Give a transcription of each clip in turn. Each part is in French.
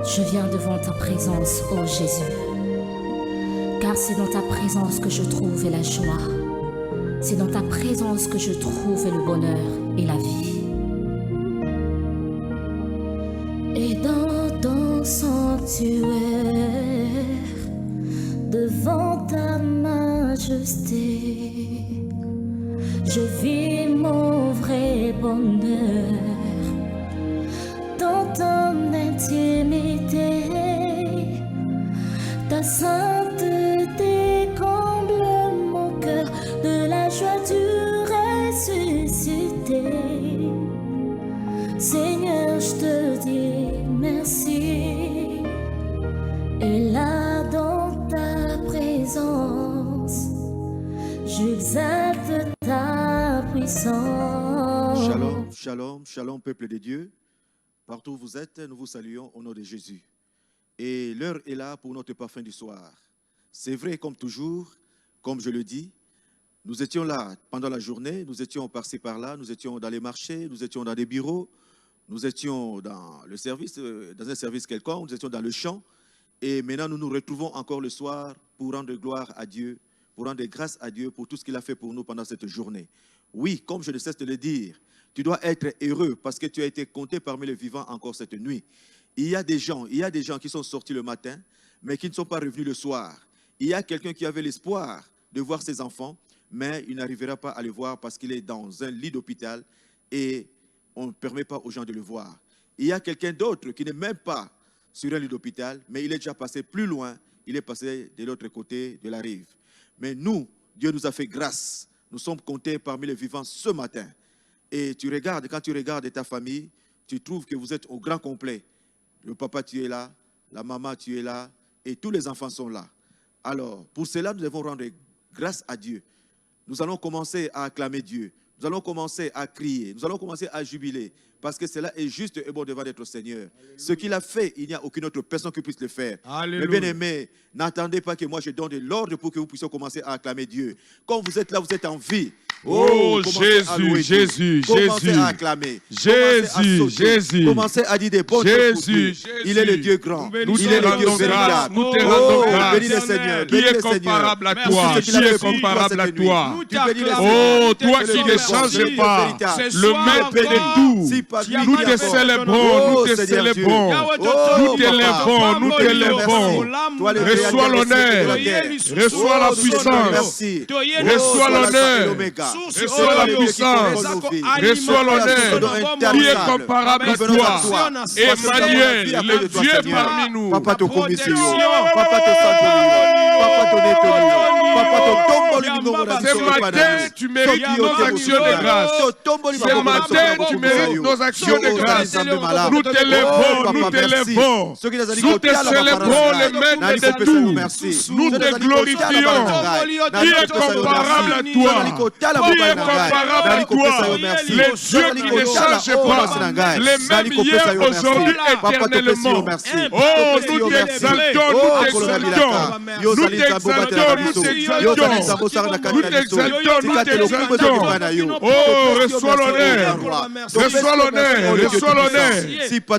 Je viens devant ta présence, ô Jésus, car c'est dans ta présence que je trouve la joie. C'est dans ta présence que je trouve le bonheur et la vie. Et dans ton sanctuaire, devant ta majesté, je vis mon vrai bonheur. Dans ton intimité, ta sainteté comble mon cœur de la joie du ressuscité. Seigneur, je te dis merci. Et là dans ta présence, j'exalte ta puissance. Shalom, shalom, shalom, peuple de Dieu. Partout où vous êtes, nous vous saluons au nom de Jésus. Et l'heure est là pour notre parfum du soir. C'est vrai, comme toujours, comme je le dis, nous étions là pendant la journée, nous étions par-ci par-là, nous étions dans les marchés, nous étions dans des bureaux, nous étions dans le service, dans un service quelconque, nous étions dans le champ. Et maintenant, nous nous retrouvons encore le soir pour rendre gloire à Dieu, pour rendre grâce à Dieu pour tout ce qu'il a fait pour nous pendant cette journée. Oui, comme je ne cesse de le dire, tu dois être heureux parce que tu as été compté parmi les vivants encore cette nuit. Il y a des gens qui sont sortis le matin, mais qui ne sont pas revenus le soir. Il y a quelqu'un qui avait l'espoir de voir ses enfants, mais il n'arrivera pas à les voir parce qu'il est dans un lit d'hôpital et on ne permet pas aux gens de le voir. Il y a quelqu'un d'autre qui n'est même pas sur un lit d'hôpital, mais il est déjà passé plus loin, il est passé de l'autre côté de la rive. Mais nous, Dieu nous a fait grâce. Nous sommes comptés parmi les vivants ce matin. Et tu regardes, quand tu regardes ta famille, tu trouves que vous êtes au grand complet. Le papa, tu es là, la maman, tu es là, et tous les enfants sont là. Alors, pour cela, nous devons rendre grâce à Dieu. Nous allons commencer à acclamer Dieu. Nous allons commencer à crier. Nous allons commencer à jubiler. Parce que cela est juste et bon devant notre Seigneur. Alléluia. Ce qu'il a fait, il n'y a aucune autre personne qui puisse le faire. Alléluia. Mais bien aimés, n'attendez pas que moi je donne de l'ordre pour que vous puissiez commencer à acclamer Dieu. Quand vous êtes là, vous êtes en vie. Oh, Jésus, Jésus, commencez Jésus. à acclamer. Jésus, Jésus. Commencez à dire des bonnes choses pour lui. Il est le Dieu grand. Il est le Dieu véritable. Nous te rendons grâce. Bénis le Seigneur. Qui est comparable à toi? Qui est comparable à toi? Oh, toi qui ne changes pas, le maître de tout. Nous te célébrons, nous te célébrons. Nous t'élèvons, nous t'élèvons. Reçois l'honneur, reçois la puissance, reçois l'honneur, reçois la puissance, reçois l'honneur. Qui est comparable à toi? Emmanuel, le Dieu parmi nous. Papa te commissionne, papa te sanctifie, papa te nettoie, papa te tombe. Ce matin, tu mérites nos actions de grâce. Ce matin, tu mérites nos actions de grâce. Nous t'élèvons, nous t'élèvons. Nous te célébrons, le maître de tout. Nous te glorifions. Qui est comparable à toi? Qui est comparable à toi? Le Dieu qui ne change pas. Les mêmes hier, aujourd'hui, éternellement. Oh, nous t'exaltons, nous t'exaltons. Nous t'exaltons, nous t'exaltons. Nous t'exaltons, nous t'exaltons. Oh, reçois l'honneur. Reçois l'honneur, reçois l'honneur.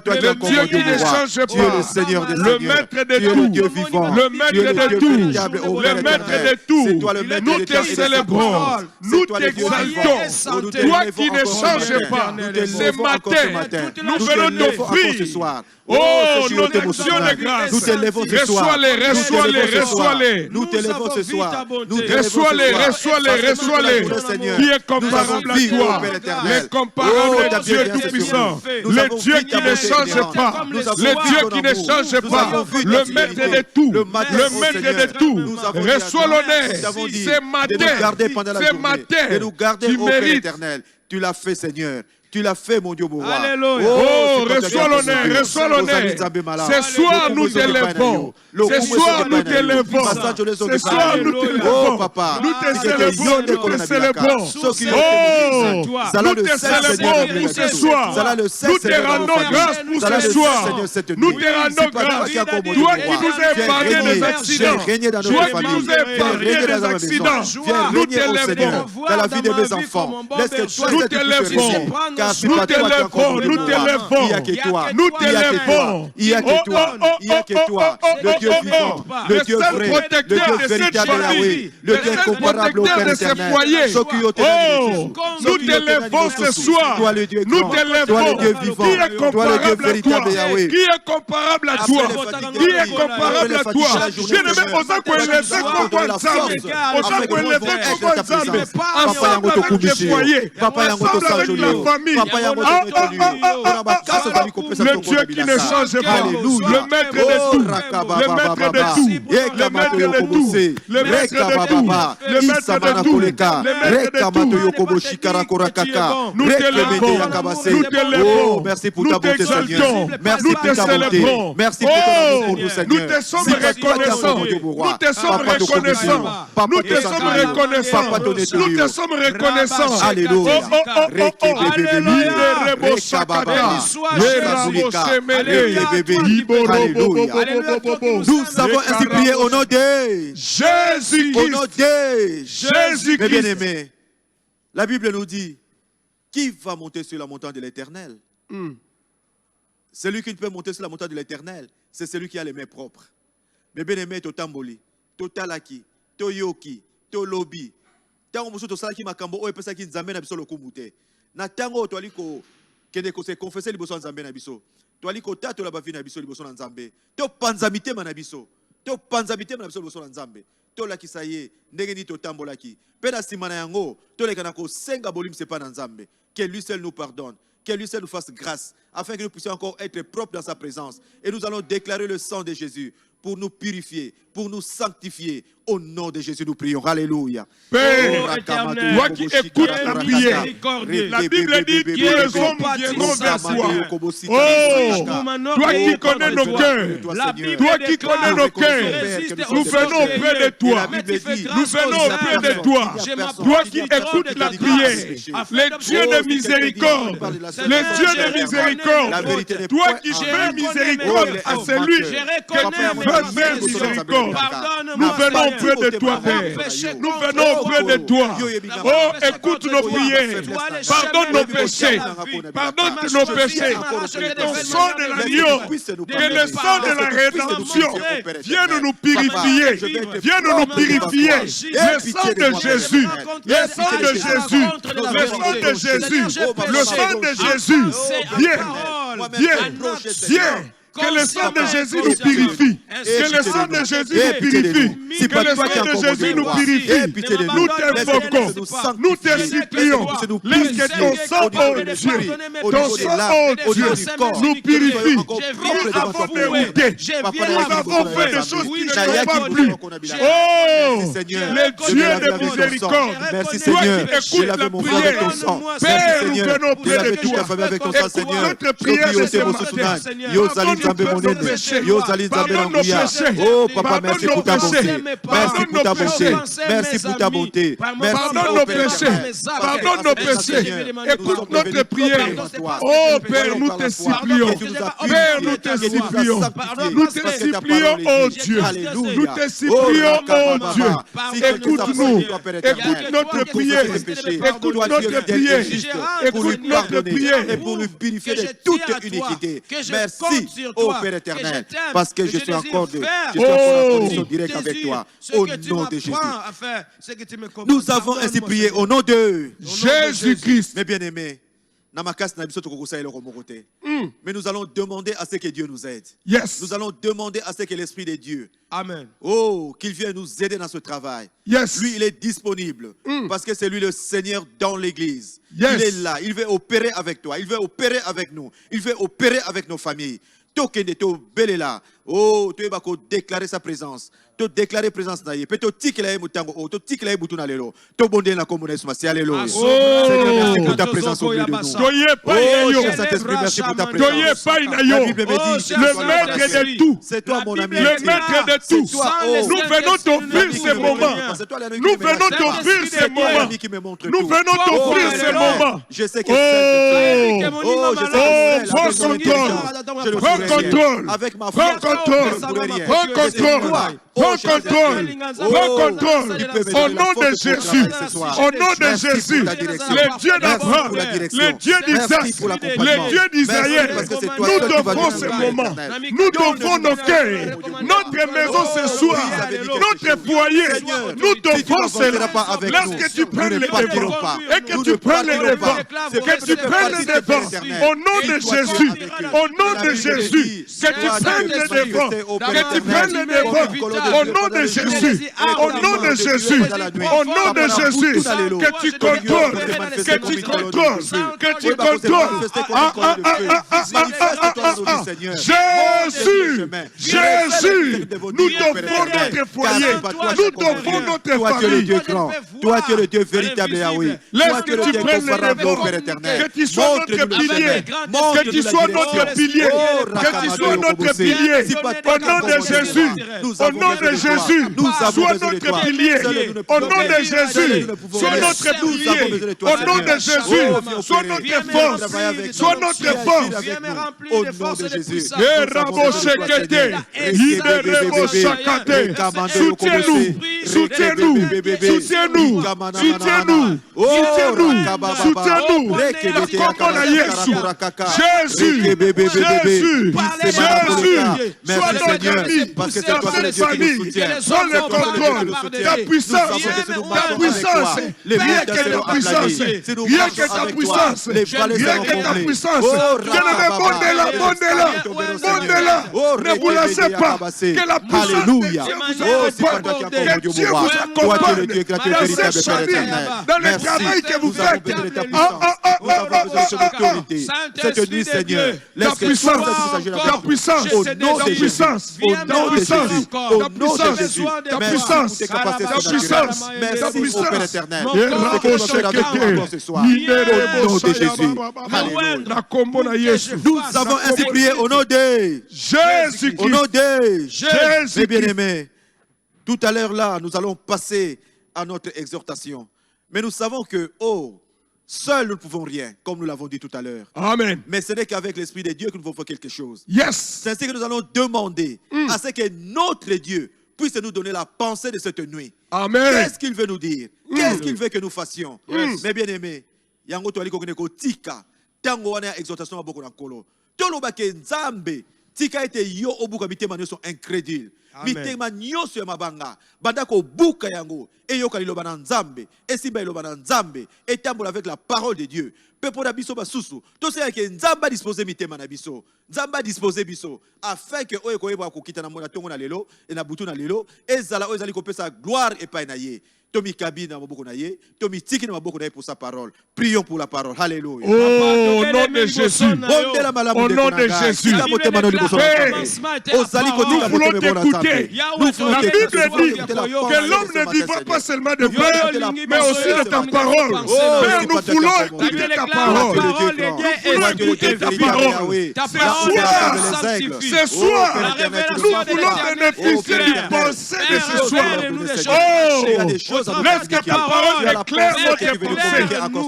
Le Dieu qui ne change pas. Le maître de tout. Le maître de tout. Le maître de tout. Nous te célébrons. Nous t'exaltons. Toi qui ne changes pas. Ce matin, nous venons t'offrir. Oh, nos actions de grâce. Nous t'élèvons ce soir. Reçois-les, reçois-les, reçois-les. Nous t'élèvons ce soir. Reçois-les, reçois-les, reçois-les. Qui est comparable à toi? L'incomparable Dieu tout-puissant. Le Dieu qui ne change pas. Le Dieu qui ne change pas. Le maître de tout. Le maître de tout. Reçois l'honneur. Ce matin, tu mérites. Tu l'as fait, Seigneur. Tu l'as fait, mon Dieu, mon roi. Alléluia. Oh, reçois l'honneur, reçois l'honneur. Ce soir, nous t'élèvons. Ce soir, nous t'élèvons. Ce soir, nous t'élèvons. Oh, papa. Nous te célébrons, nous te célébrons. Oh, nous te célébrons pour ce soir. Nous te rendons grâce pour ce soir. Nous te rendons grâce. Toi qui nous as épargné des accidents. Toi qui nous as épargné des accidents. Nous t'élèvons. Dans la vie de mes enfants. Laisse que toi nous t'élèvons, nous t'élèvons, nous t'élèvons, il n'y a que toi, nous t'élèvons, il n'y a que toi, il n'y a que toi, le Dieu vivant, le Dieu vrai, le Dieu véritable Yahweh, le Dieu incomparable au Père éternel. Oh, nous t'élèvons ce soir, nous t'élèvons, qui est comparable à toi, qui est comparable à toi, qui est comparable à toi. Je ne vais pas élever comme ensemble, ensemble avec les foyers, ensemble avec la famille. Le Dieu qui ne change pas, le maître de tout, le maître de tout, le maître de tout, le maître de tout, le maître de tout, le maître de tout. Nous t'élèvons, merci pour ta bonté, Seigneur. Merci nous pour te ta bonté. célébrons. Merci pour ton amour pour nous, Seigneur. Nous te sommes reconnaissants. Nous te sommes reconnaissants. Nous te sommes reconnaissants. Nous te sommes reconnaissants. Alléluia. Nous savons ainsi prier au nom de Jésus-Christ. Au nom de Jésus-Christ. Mes bien-aimés, la Bible nous dit, qui va monter sur la montagne de l'Éternel? Celui qui ne peut monter sur la montagne de l'Éternel, c'est celui qui a les mains propres. Mes bien-aimés, to tamboli, to talaki, to yoki, to lobi. Tango muso to salaki makambo o epesa ki nzambe na biso lokumute. Na tango to aliko kende ko se confesser liboso nzambe na biso. To aliko tato la bavi na biso liboso na nzambe. To panzamite na biso. To panzamite na biso liboso na nzambe. To lakisa ye ndenge ni to tambolaki. Pe na sima na yango to lekana ko senga bolim se pa na nzambe. Que lui seul nous pardonne. Que lui seul nous fasse grâce, afin que nous puissions encore être propres dans sa présence. Et nous allons déclarer le sang de Jésus pour nous purifier, pour nous sanctifier. Au nom de Jésus, nous prions. Alléluia. Père, toi qui écoutes la prière, la Bible dit que les hommes viendront vers toi. Oh, toi qui connais nos cœurs, toi qui connais nos cœurs, nous venons auprès de toi. Nous venons auprès de toi. Toi qui écoutes la prière, le Dieu de miséricorde, le Dieu de miséricorde, toi qui fais miséricorde à celui que tu veux faire miséricorde. Nous venons auprès de toi, Père. Nous venons auprès de toi. Oh, écoute nos prières. Pardonne nos péchés. Pardonne nos péchés. Que ton sang de l'agneau, que le sang de la rédemption vienne nous purifier. Vienne nous purifier. Le sang de Jésus. Le sang de Jésus. Le sang de Jésus. Le sang de Jésus. Viens. Viens. Viens. Que le sang de Jésus nous purifie. Que le sang de Jésus nous purifie. Que le sang de Jésus nous purifie. Nous t'invoquons. Nous te supplions. Laisse que ton sang, oh Dieu, ton sang, oh Dieu, nous purifie. Nous avons dérouté. Nous avons fait des choses qui ne sont pas plus. Oh, le Dieu de miséricorde. Merci Toi Seigneur. qui écoutes la prière. Père, nous venons auprès de toi. Écoute notre prière ce matin. Pardonne nos péchés. Pardonne nos péchés. Oh papa, merci pour ta bonté. Merci pour ta bonté. Merci pour ta bonté. Pardonne nos péchés. Pardonne nos péchés. Écoute notre prière. Oh Père, nous te supplions. Père, nous te supplions. Nous te supplions, oh Dieu. Nous te supplions, oh Dieu. Écoute-nous. Écoute notre prière. Écoute notre prière. Écoute notre prière. Et pour nous purifier de toute iniquité. Merci, ô Père éternel, parce que je suis encore en connexion directe avec toi. Au nom de Jésus. Nous avons ainsi prié au nom de Jésus-Christ. Mes bien-aimés, mais nous allons demander à ce que Dieu nous aide. Yes. Nous allons demander à ce que l'Esprit de Dieu, Amen. oh, qu'il vienne nous aider dans ce travail. Yes. Lui, il est disponible parce que c'est lui le Seigneur dans l'Église. Yes. Il est là, il veut opérer avec toi, il veut opérer avec nous, il veut opérer avec nos familles. Oh, tu vas déclarer sa présence. Tu déclarer présence na ye. Peut-être tikela mutango. Oh, tu tikela mutuna lelo. Tu bonde na communauté masi. Alléluia. Seigneur, merci pour ta présence au milieu de nous. Oh, Saint-Esprit, merci pour ta présence. La Bible me dit, le maître de tout. C'est toi mon ami. Le maître de tout. Nous venons t'offrir ce moment. Nous venons t'offrir ce moment. Nous venons t'offrir ce moment. Je sais que prends contrôle. Prends contrôle. Prends contrôle. contrôle. Prends contrôle. Prends contrôle. Prends contrôle. Au nom de Jésus. Au nom de Jésus. Le Dieu d'Abraham. Le Dieu d'Isaac. Le Dieu d'Israël. Nous devons ce moment. Nous devons nos cœurs. Notre maison ce soir. Notre foyer. Nous devons cela. Lorsque tu prennes les devants. Et que tu prennes les devants. Que tu prennes les devants. Au nom de Jésus. Au nom de Jésus. Que tu prennes les devants. Que tu prennes les devants. Au nom de Jésus. Au nom de Jésus. Au nom de Jésus. Que tu contrôles. Que tu contrôles. Que tu contrôles. Jésus. Jésus. Nous devons notre foyer. Nous devons notre famille. Toi, tu es le Dieu véritable, Yahweh. Laisse que tu prennes les devants. Que tu sois notre pilier. Que tu sois notre pilier. Que tu sois notre pilier. Au nom de Jésus. Au nom de Jésus. Sois notre pilier. Au nom de Jésus. Sois notre pilier. Au nom de Jésus. Sois notre force. Sois notre force. Au nom de Jésus. Soutiens-nous. Soutiens-nous. Soutiens-nous. Soutiens-nous. Soutiens-nous. Soutiens-nous. Jésus. Jésus. Jésus. Sois notre ami. Sois notre famille. Sois le contrôle. Ta puissance. Ta puissance. Rien que ta puissance. Rien que ta puissance. Rien que ta puissance. Bien-aimé, montez-la. Montez-la. Montez-la. Ne vous laissez pas. Que la puissance de Dieu vous accompagne. Que Dieu vous accompagne. Dans cette famille. Dans le travail que vous faites. Cette nuit, Seigneur, la puissance, la puissance, au nom de Jésus, au nom de Jésus, au nom de Jésus, la puissance, la puissance, merci au Père éternel, au nom de Jésus. Nous avons ainsi prié au nom de Jésus, au nom de Jésus, mes bien-aimés. Tout à l'heure là, nous allons passer à notre exhortation, mais nous savons que seuls nous ne pouvons rien, comme nous l'avons dit tout à l'heure. Amen. Mais ce n'est qu'avec l'Esprit de Dieu que nous pouvons faire quelque chose. Yes. C'est ainsi que nous allons demander à ce que notre Dieu puisse nous donner la pensée de cette nuit. Amen. Qu'est-ce qu'il veut nous dire? Qu'est-ce qu'il veut que nous fassions? Mes bien-aimés, yango to aliko ko tika tango wana exhortation beaucoup na kolo. Tolo ba ke nzambe tika ete yo obuka bitema nyoso incrédule. Mitema nyoso ya mabanga banda ko buka yango eyoka liloba na nzambe esimba liloba na nzambe etambola avec la parole de Dieu. Pepo na biso basusu to se ke nzamba disposer mitema na biso. Nzamba disposer biso afin que oyo ko yeba ko kita na mona tongo na lelo et na butu na lelo ezala ezali ko pesa gloire epai na ye. Tomi kabine na maboko na ye, tomi tiki na maboko na ye pour sa parole. Prions pour la parole. Alléluia. Oh, au nom de Jésus. Au nom de Jésus. Nous voulons t'écouter. La Bible dit que l'homme ne vivra pas seulement de pain, mais aussi de ta parole. Père, nous voulons écouter ta parole. Nous voulons écouter ta parole. Ce soir, nous voulons bénéficier du pensée de ce soir. Oh, laisse que ta parole éclaire notre pensée.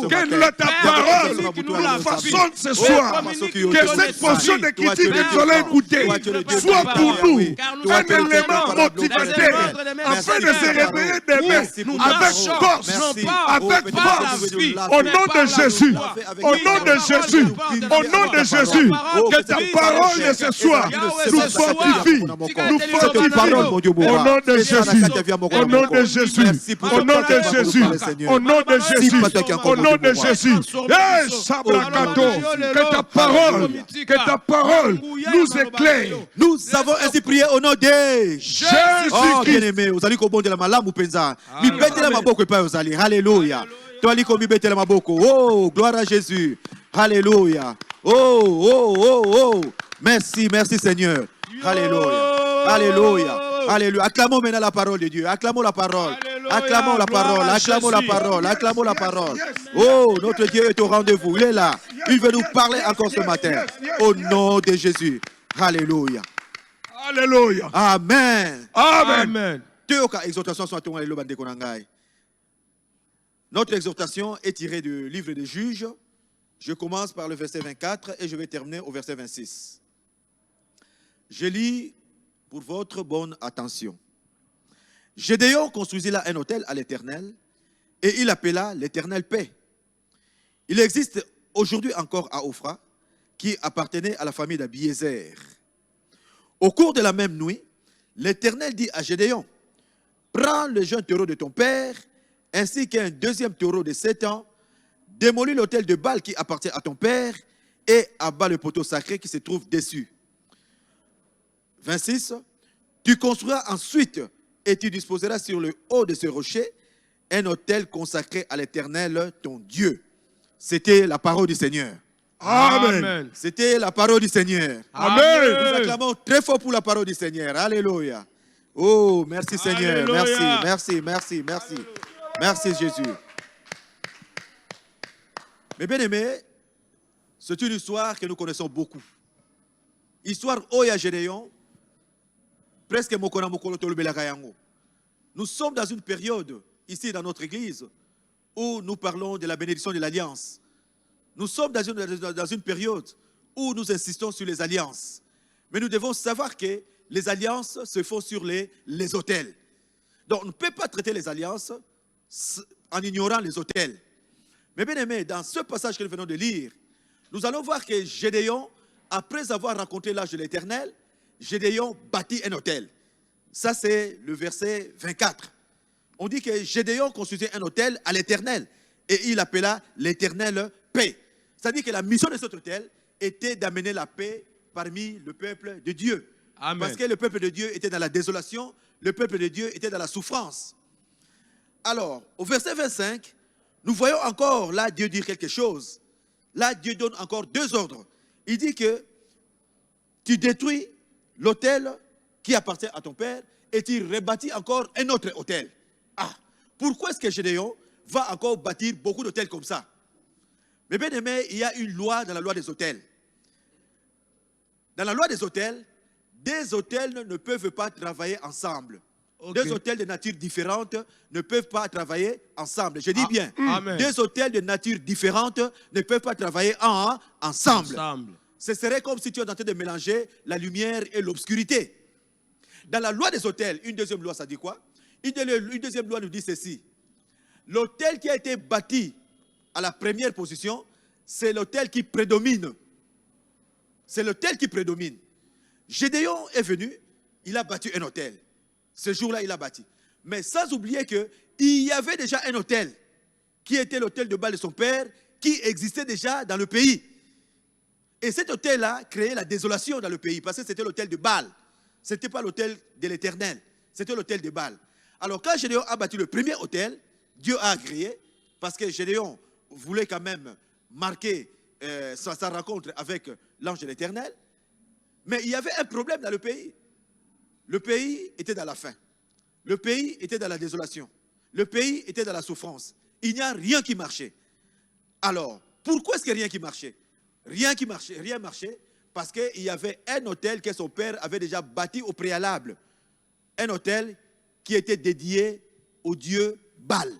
Que ta parole nous façonne ce soir. Que cette portion de critique que nous allons écouter soit pour nous un élément motivateur afin de se réveiller demain avec force, avec force. Au nom de Jésus, au nom de Jésus, au nom de Jésus, que ta parole de ce soir nous fortifie, nous fortifie. Au nom de Jésus, au nom de Jésus, au nom de Jésus, au nom de Jésus, au nom de Jésus. Que ta parole nous éclaire. Nous avons ainsi prié au nom de Jésus. Oh, bien-aimé, vous allez comprendre la malamu penza. Mi betela maboko pa vous allez. Alléluia. Toi li ko mi betela maboko. Oh, gloire à Jésus. Alléluia. Oh. Merci Seigneur. Alléluia. Alléluia. Alléluia. Acclamons maintenant la parole de Dieu. Acclamons la parole. Acclamons la parole. Acclamons la parole. Acclamons la parole. Oh, notre Dieu est au rendez-vous. Il est là. Il veut nous parler encore ce matin. Au nom de Jésus. Alléluia. Alléluia. Amen. Amen. Notre exhortation est tirée du livre des Juges. Je commence par le verset 24 et je vais terminer au verset 26. Je lis pour votre bonne attention. Gédéon construisit là un autel à l'Éternel et il appela l'Éternel paix. Il existe aujourd'hui encore à Ophra qui appartenait à la famille d'Abiézer. Au cours de la même nuit, l'Éternel dit à Gédéon, prends le jeune taureau de ton père ainsi qu'un deuxième taureau de 7 ans, démolis l'autel de Baal qui appartient à ton père et abat le poteau sacré qui se trouve dessus. 26. Tu construiras ensuite et tu disposeras sur le haut de ce rocher un autel consacré à l'Éternel, ton Dieu. C'était la parole du Seigneur. Amen. C'était la parole du Seigneur. Amen. Nous acclamons très fort pour la parole du Seigneur. Alléluia. Oh, merci Seigneur. Alléluia. Merci. Merci Jésus. Mais bien aimés, c'est une histoire que nous connaissons beaucoup. Histoire Oya Gédéon, presque Mokona Mokolo Tolubelakayango. Nous sommes dans une période, ici dans notre église, où nous parlons de la bénédiction de l'alliance. Nous sommes dans une période où nous insistons sur les alliances. Mais nous devons savoir que les alliances se font sur les autels. Donc on ne peut pas traiter les alliances en ignorant les autels. Mais bien aimé, dans ce passage que nous venons de lire, nous allons voir que Gédéon, après avoir rencontré l'ange de l'Éternel, Gédéon bâtit un autel. Ça c'est le verset 24. On dit que Gédéon construisait un autel à l'Éternel et il appela l'Éternel paix. C'est-à-dire que la mission de cet autel était d'amener la paix parmi le peuple de Dieu. Amen. Parce que le peuple de Dieu était dans la désolation, le peuple de Dieu était dans la souffrance. Alors, au verset 25, nous voyons encore là Dieu dire quelque chose. Là, Dieu donne encore 2 ordres. Il dit que tu détruis l'autel qui appartient à ton père et tu rebâtis encore un autre autel. Ah, pourquoi est-ce que Gédéon va encore bâtir beaucoup d'autels comme ça? Mais bien aimé, il y a une loi dans la loi des autels. Dans la loi des autels ne peuvent pas travailler ensemble. Okay. 2 autels de nature différente ne peuvent pas travailler ensemble. Je dis bien, Amen. 2 autels de nature différente ne peuvent pas travailler ensemble. Ce serait comme si tu es en train de mélanger la lumière et l'obscurité. Dans la loi des autels, une deuxième loi, ça dit quoi? Une deuxième loi nous dit ceci. L'autel qui a été bâti à la première position, c'est l'autel qui prédomine. C'est l'autel qui prédomine. Gédéon est venu, il a bâti un autel. Ce jour-là, il a bâti. Mais sans oublier qu'il y avait déjà un autel, qui était l'autel de Baal de son père, qui existait déjà dans le pays. Et cet autel-là créait la désolation dans le pays, parce que c'était l'autel de Baal. Ce n'était pas l'autel de l'Éternel, c'était l'autel de Baal. Alors quand Gédéon a bâti le premier autel, Dieu a agréé, parce que Gédéon voulait quand même marquer sa rencontre avec l'ange de l'Éternel. Mais il y avait un problème dans le pays. Le pays était dans la faim. Le pays était dans la désolation. Le pays était dans la souffrance. Il n'y a rien qui marchait. Alors, pourquoi est-ce qu'il n'y a rien qui marchait? Rien marchait parce qu'il y avait un autel que son père avait déjà bâti au préalable. Un autel qui était dédié au dieu Baal.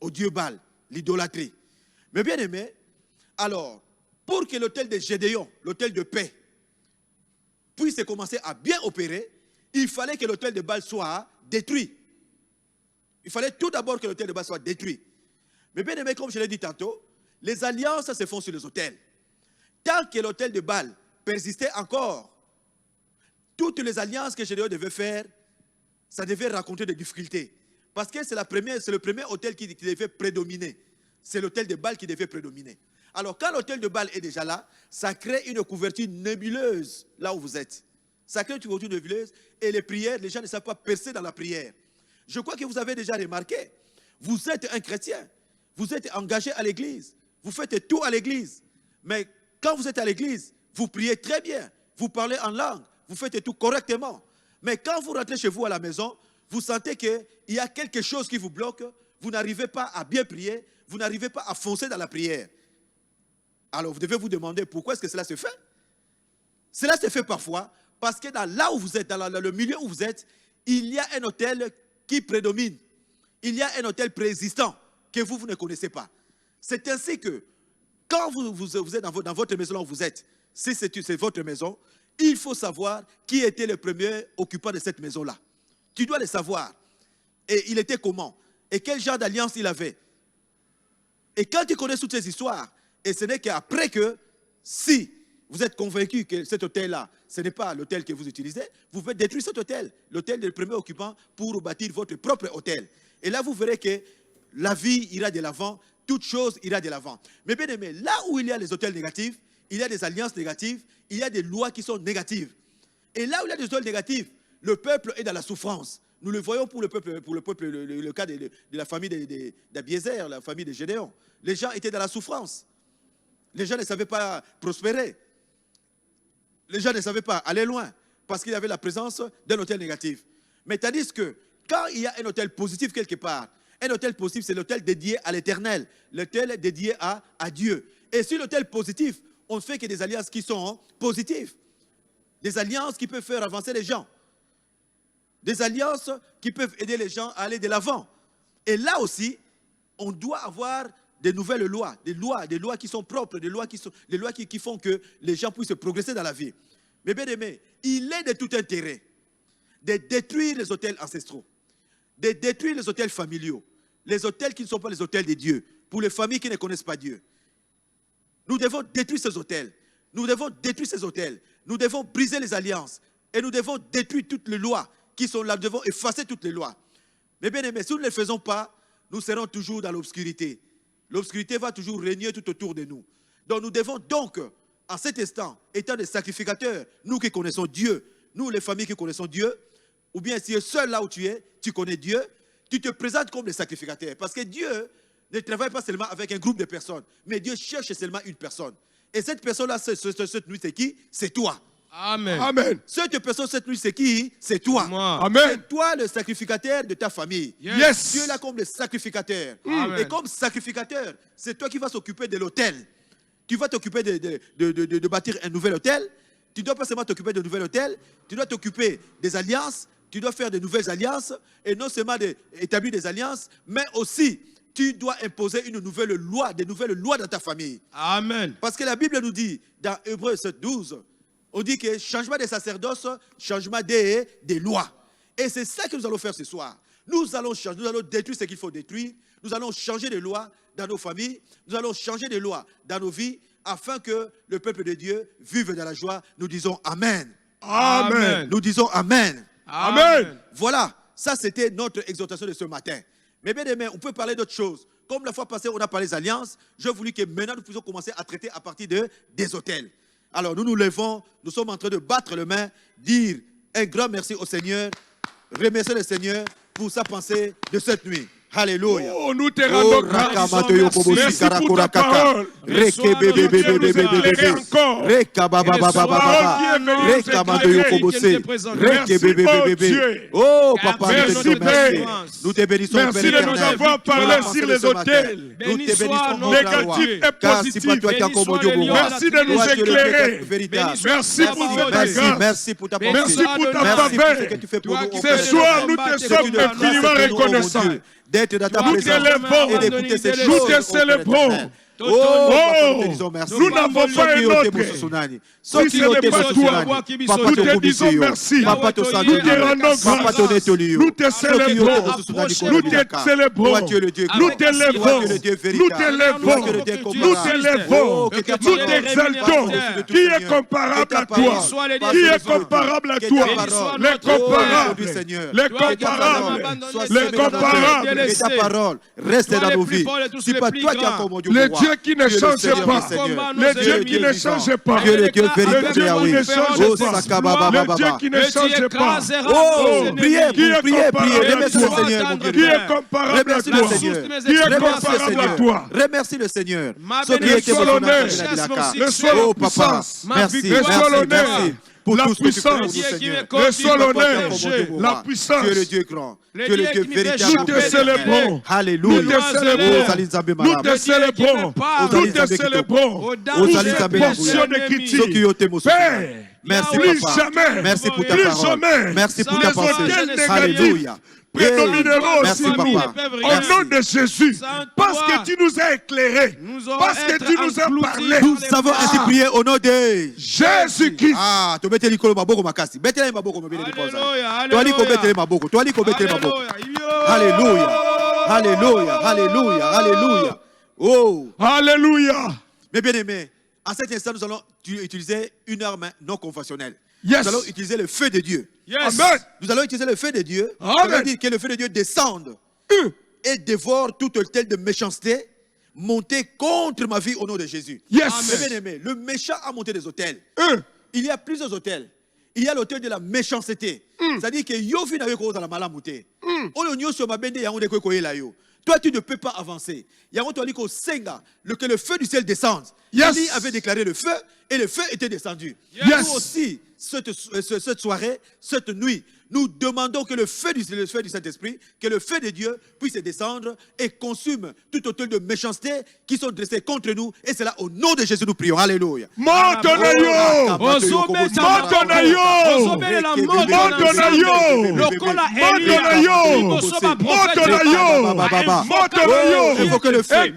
Au dieu Baal, l'idolâtrie. Mais bien aimé, alors, pour que l'autel de Gédéon, l'autel de paix, puisse commencer à bien opérer, il fallait que l'autel de Baal soit détruit. Il fallait tout d'abord que l'autel de Baal soit détruit. Mais bien aimé, comme je l'ai dit tantôt, les alliances se font sur les autels. Tant que l'autel de Baal persistait encore, toutes les alliances que Gédéon devait faire, ça devait rencontrer des difficultés. Parce que c'est le premier autel qui devait prédominer. C'est l'autel de Baal qui devait prédominer. Alors quand l'autel de Baal est déjà là, ça crée une couverture nébuleuse là où vous êtes. Ça crée une couverture nébuleuse et les prières, les gens ne savent pas percer dans la prière. Je crois que vous avez déjà remarqué, vous êtes un chrétien, vous êtes engagé à l'église, vous faites tout à l'église. Mais quand vous êtes à l'église, vous priez très bien, vous parlez en langue, vous faites tout correctement. Mais quand vous rentrez chez vous à la maison, vous sentez qu'il y a quelque chose qui vous bloque, vous n'arrivez pas à bien prier, vous n'arrivez pas à foncer dans la prière. Alors vous devez vous demander pourquoi est-ce que cela se fait. Cela se fait parfois parce que là où vous êtes, dans le milieu où vous êtes, il y a un autel qui prédomine. Il y a un autel préexistant que vous ne connaissez pas. C'est ainsi que quand vous êtes dans votre maison là où vous êtes, si c'est votre maison, il faut savoir qui était le premier occupant de cette maison-là. Tu dois le savoir. Et il était comment? Et quel genre d'alliance il avait? Et quand tu connais toutes ces histoires, et ce n'est qu'après que, si vous êtes convaincu que cet hôtel-là, ce n'est pas l'hôtel que vous utilisez, vous pouvez détruire cet hôtel, l'hôtel du premier occupant, pour bâtir votre propre hôtel. Et là, vous verrez que la vie ira de l'avant, toute chose ira de l'avant. Mais bien aimé, là où il y a les hôtels négatifs, il y a des alliances négatives, il y a des lois qui sont négatives. Et là où il y a des hôtels négatifs, le peuple est dans la souffrance. Nous le voyons pour le cas de la famille d'Abiézer, la famille de Gédéon. Les gens étaient dans la souffrance. Les gens ne savaient pas prospérer. Les gens ne savaient pas aller loin parce qu'il y avait la présence d'un hôtel négatif. Mais tandis que quand il y a un hôtel positif quelque part, un hôtel positif, c'est l'hôtel dédié à l'éternel, l'hôtel dédié à Dieu. Et sur l'hôtel positif, on ne fait que des alliances qui sont positives. Des alliances qui peuvent faire avancer les gens. Des alliances qui peuvent aider les gens à aller de l'avant. Et là aussi, on doit avoir des nouvelles lois, des lois qui sont propres, des lois qui font que les gens puissent progresser dans la vie. Mais bien aimé, il est de tout intérêt de détruire les hôtels ancestraux, de détruire les hôtels familiaux, les hôtels qui ne sont pas les hôtels de Dieu, pour les familles qui ne connaissent pas Dieu. Nous devons détruire ces hôtels. Nous devons détruire ces hôtels. Nous devons briser les alliances. Et nous devons détruire toutes les lois qui sont là. Nous devons effacer toutes les lois. Mais bien aimé, si nous ne le faisons pas, nous serons toujours dans l'obscurité. L'obscurité va toujours régner tout autour de nous. Donc nous devons donc, en cet instant, étant des sacrificateurs, nous qui connaissons Dieu, nous les familles qui connaissons Dieu, ou bien si tu es seul là où tu es, tu connais Dieu, tu te présentes comme des sacrificateurs. Parce que Dieu ne travaille pas seulement avec un groupe de personnes, mais Dieu cherche seulement une personne. Et cette personne-là, cette nuit, c'est qui? C'est toi. Amen. Amen. Cette personne, cette nuit, c'est qui? C'est toi. Amen. C'est toi le sacrificateur de ta famille. Yes. Dieu est là comme le sacrificateur. Amen. Et comme sacrificateur, c'est toi qui vas s'occuper de l'hôtel. Tu vas t'occuper de bâtir un nouvel hôtel. Tu ne dois pas seulement t'occuper de nouvel hôtel, tu dois t'occuper des alliances, tu dois faire de nouvelles alliances, et non seulement établir des alliances, mais aussi tu dois imposer une nouvelle loi, des nouvelles lois dans ta famille. Amen. Parce que la Bible nous dit, dans Hébreux 7:12, on dit que changement des sacerdoces, changement des lois. Et c'est ça que nous allons faire ce soir. Nous allons changer, nous allons détruire ce qu'il faut détruire. Nous allons changer de loi dans nos familles. Nous allons changer de loi dans nos vies afin que le peuple de Dieu vive dans la joie. Nous disons Amen. Amen. Nous disons Amen. Amen. Voilà, ça c'était notre exhortation de ce matin. Mais bien aimé, on peut parler d'autres choses. Comme la fois passée, on a parlé des alliances. Je voulais que maintenant nous puissions commencer à traiter à partir des hôtels. Alors nous nous levons, nous sommes en train de battre les mains, dire un grand merci au Seigneur, remercier le Seigneur pour sa pensée de cette nuit. Alléluia. Oh, nous te rendons grâce. Merci pour ta parole. Oh, papa, nous te bénissons. Merci de nous avoir parlé sur les hôtels. Nous te bénissons négatifs et positifs. Merci de nous éclairer. Merci pour cette grâce. Merci pour ta pensée. Merci pour ta faveur. Ce soir, nous te sommes infiniment reconnaissants. D'être dans ta présence et d'écouter ces choses. Nous te célébrons. Nous n'avons pas un autre. Si ce n'est pas toi, nous te disons merci. Nous te rendons grâce. Nous te célébrons. Nous te célébrons. Nous t'élèvons. Nous t'élèvons. Nous t'élèvons. Nous t'exaltons. Qui est comparable à toi? Qui est comparable à toi? Les comparables. Les comparables. Les comparables. Que ta parole reste dans nos vies. C'est pas toi qui as commandé. Le Dieu qui ne change pas. Le Dieu qui ne change pas. Le Dieu véritable. Le Dieu qui ne change pas. Oh, priez, priez. Remercie le Seigneur. Qui est comparable à toi? Qui est comparable à toi? Remercie le Seigneur. Reçois l'honneur. Reçois la puissance. Reçois l'honneur. La puissance, reçois l'honneur, la puissance. Tu es le Dieu grand, tu es le Dieu véritable. Nous te célébrons. Alléluia. Nous te célébrons. Nous te célébrons. Nous te célébrons. Pour cette portion d'écriture. Père, merci plus papa. jamais. Merci pour ta parole. Merci pour ta pensée. Alléluia. prédomineront aussi, Merci, nous. papa. Au nom de Jésus. Parce que tu nous as éclairés. Parce que tu nous as parlé. Nous avons ainsi prié au nom de Jésus-Christ. Ah, tu mettez l'icône maboko makasi. Mettez maboko maboko. Tu as dit qu'on mettez maboko. Tu as dit qu'on mettez maboko. Alléluia. Alléluia. Alléluia. Alléluia. Oh. Alléluia. Mes bien-aimés, à cet instant, nous allons utiliser une arme non conventionnelle. Yes. Nous allons utiliser le feu de Dieu. Yes. Amen. Nous allons utiliser le feu de Dieu. Amen. Ça veut dire que le feu de Dieu descende et dévore toute autel de méchanceté monté contre ma vie au nom de Jésus. Yes. Mes bien-aimés, le méchant a monté des autels. Il y a plusieurs autels. Il y a l'autel de la méchanceté. C'est-à-dire que Yofi n'avait pas dans la malamouté. Toi, tu ne peux pas avancer. Que le feu du ciel descende. Yes. Élie avait déclaré le feu et le feu était descendu. Yes. Nous aussi, cette soirée, cette nuit, nous demandons que le feu du Saint-Esprit, que le feu de Dieu puisse descendre et consume tout autel de méchanceté qui sont dressés contre nous. Et c'est là au nom de Jésus nous prions. Alléluia. Montonayo. Montonayo. Évoquez le feu.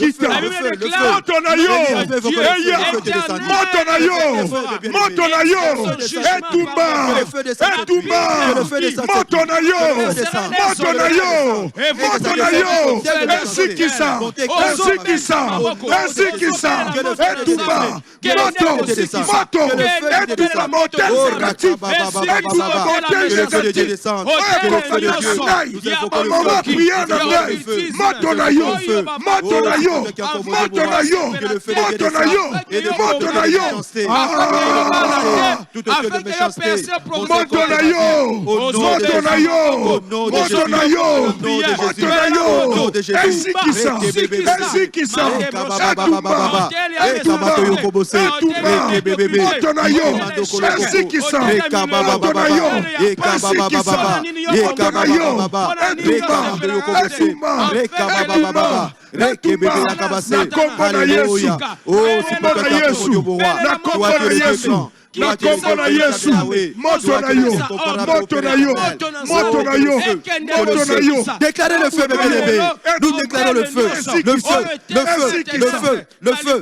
Déclarez le feu, bébé. Nous déclarons le feu. Le feu. Le feu. Le feu. Le feu.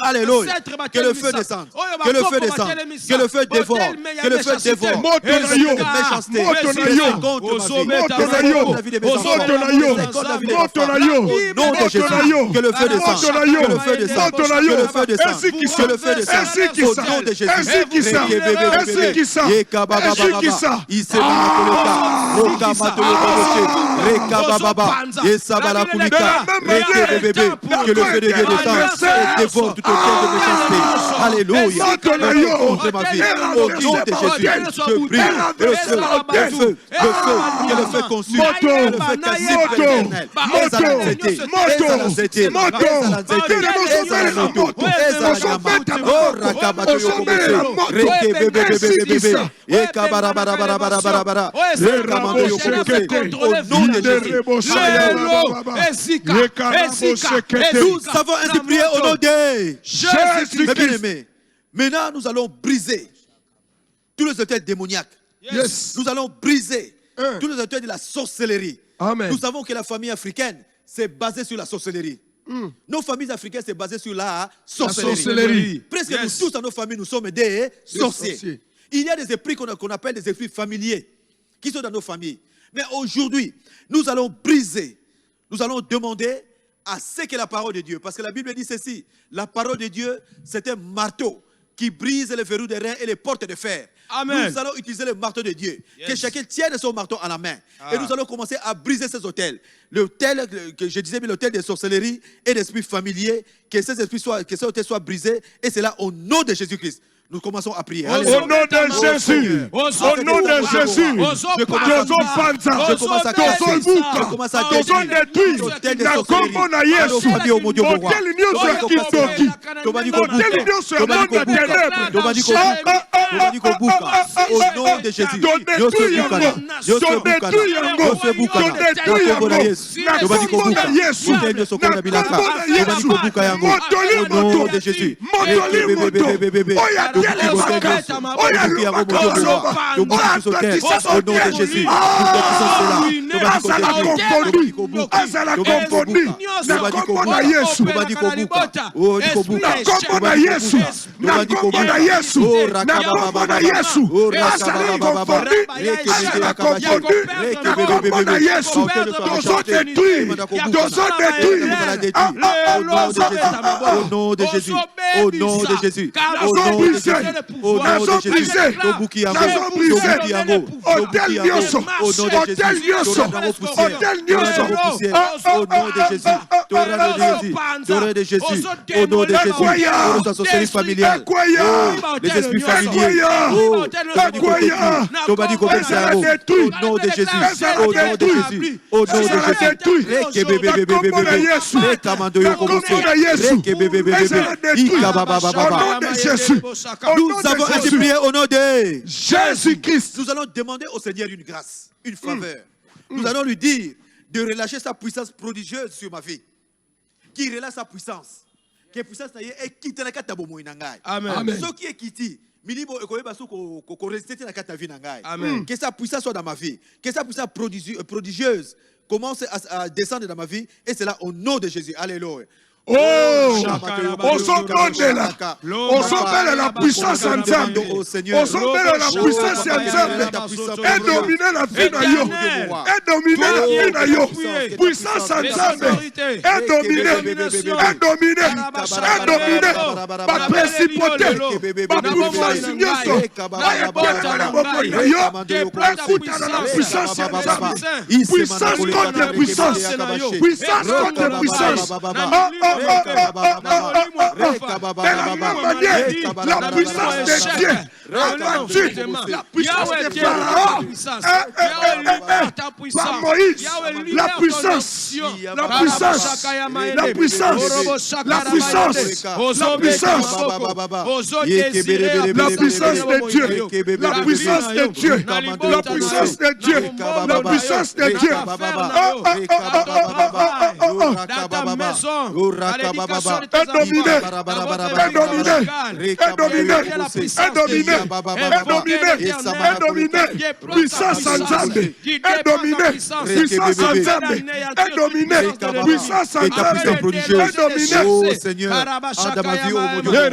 Alléluia. Que le feu descende. Que le feu descende. Que le feu dévore. Que le feu dévore. Méchanceté. Non de Jésus. Que le feu descende. Que le feu descende. Que le feu descende. Que le feu descende. Au nom de Jésus. Que le feu de Dieu descende et dévore tout autel de méchanceté. Alléluia. Contre ma vie. Au nom de Jésus, je prie. Le feu. Que le feu consume. Que le feu casse l'éternel. Nous avons ainsi prié au nom de Jésus-Christ. Maintenant, nous allons briser tous les autels démoniaques. Yes. Nous allons briser tous les autels de la sorcellerie. Amen. Nous savons que la famille africaine, c'est basé sur la sorcellerie. Nos familles africaines, c'est basé sur la sorcellerie. Presque nous tous dans nos familles, nous sommes des sorciers. Il y a des esprits qu'on appelle des esprits familiers qui sont dans nos familles. Mais aujourd'hui, nous allons briser, nous allons demander à ce qu'est la parole de Dieu. Parce que la Bible dit ceci, la parole de Dieu, c'est un marteau qui brise les verrous des reins et les portes de fer. Amen. Nous allons utiliser le marteau de Dieu. Yes. Que chacun tienne son marteau à la main. Et nous allons commencer à briser ces autels. L'autel, que je disais, mais l'autel de sorcellerie et d'esprit familier, que ces autels soient brisés. Et c'est là au nom de Jésus-Christ. Nous commençons à prier. Au nom de Jésus. Au nom de Jésus. Je commence à détruire. Au nom de Jésus. Au nom de Jésus. Les esprits familiers. Nous avons ainsi prié au nom de Jésus-Christ. Nous allons demander au Seigneur une grâce, une faveur. Nous allons lui dire de relâcher sa puissance prodigieuse sur ma vie. Qui relâche sa puissance. Que puissance est quittée na kata bomo inangai. Amen. Ce qui est quitté. Milibo ekoyeba so ko rester na kata vie nangai. Amen. Que sa puissance soit dans ma vie. Que sa puissance prodigieuse commence à descendre dans ma vie. Et c'est là au nom de Jésus. Alléluia. Oh, on s'embelle la puissance en Zambie. On s'embelle la puissance en Zambie. Et dominer la vie d'Ayo. Et dominer la vie d'Ayo. Puissance en Zambie. Et dominer. Ma principauté. Ma puissance nyoso. Puissance en Zambie. Puissance contre puissance. Puissance contre puissance. La puissance de Dieu, la puissance de Pharaon, par Moïse, la puissance de Dieu, la puissance de Dieu, la puissance de Dieu, la puissance de Dieu. Puissance en Zambie, puissance en Zambie, puissance en Zambie, oh Seigneur, dans ma vie, oh mon Dieu,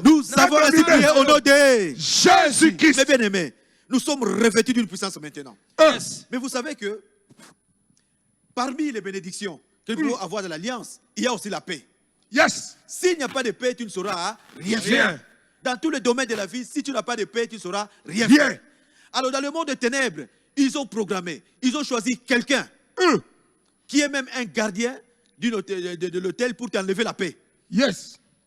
Nous avons ainsi prié au nom de Jésus-Christ. Mes bien-aimés, nous sommes revêtus d'une puissance maintenant. Mais vous savez que parmi les bénédictions que nous pouvons avoir de l'alliance, il y a aussi la paix. S'il n'y a pas de paix, tu ne sauras rien faire. Dans tous les domaines de la vie, si tu n'as pas de paix, tu ne sauras rien faire. Alors dans le monde des ténèbres, ils ont programmé, ils ont choisi quelqu'un qui est même un gardien de l'hôtel pour t'enlever la paix.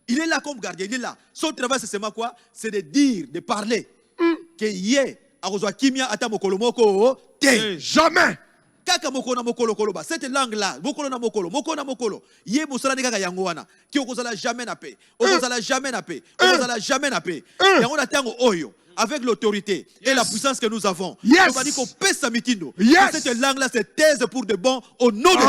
Il est là comme gardien, il est là. Son travail, c'est seulement quoi? C'est de dire, de parler. Que yé, arozwa kimia ata mokolo moko te. Jamais. Kaka moko na mokolo koloba. Cette langue-là, mokolo na mokolo. Yé mosala ni kaka yango wana. Ki okozala jamais na paix. Okozala jamais na paix. Okozala jamais na paix. Et on attend oyo. Avec l'autorité et la puissance que nous avons. On va dire qu'on pèse sa mitino. Cette langue-là, c'est thèse pour de bon au nom de Jésus.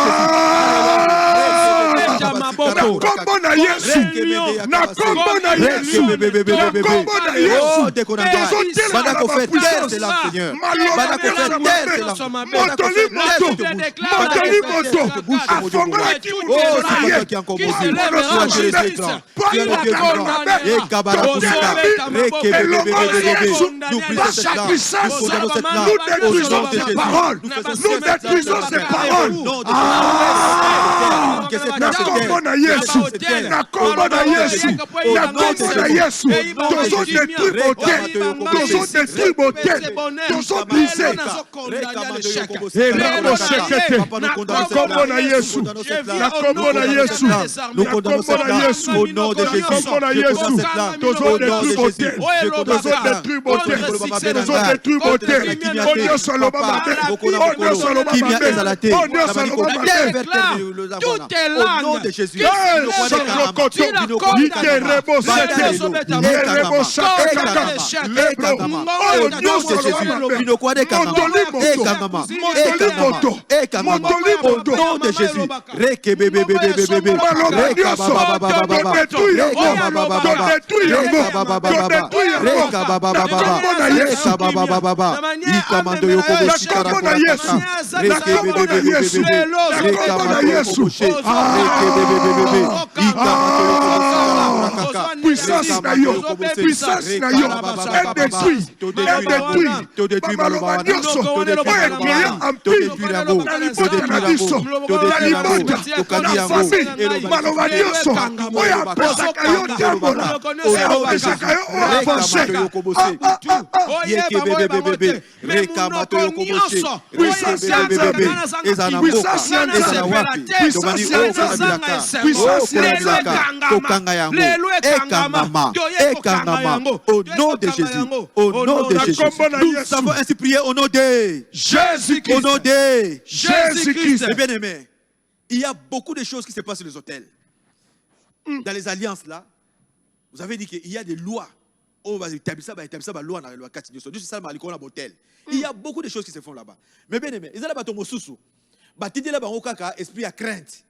Au nom de Jésus. Au nom de Jésus. Nous avons ainsi prié au nom de Jésus-Christ. Au nom de Jésus-Christ. Mes bien-aimés, il y a beaucoup de choses qui se passent sur les hôtels. Dans les alliances là, vous avez dit qu'il y a des lois. Il y a beaucoup de choses qui se font là-bas. Mais bien aimé, ils ont là-bas esprit à crainte.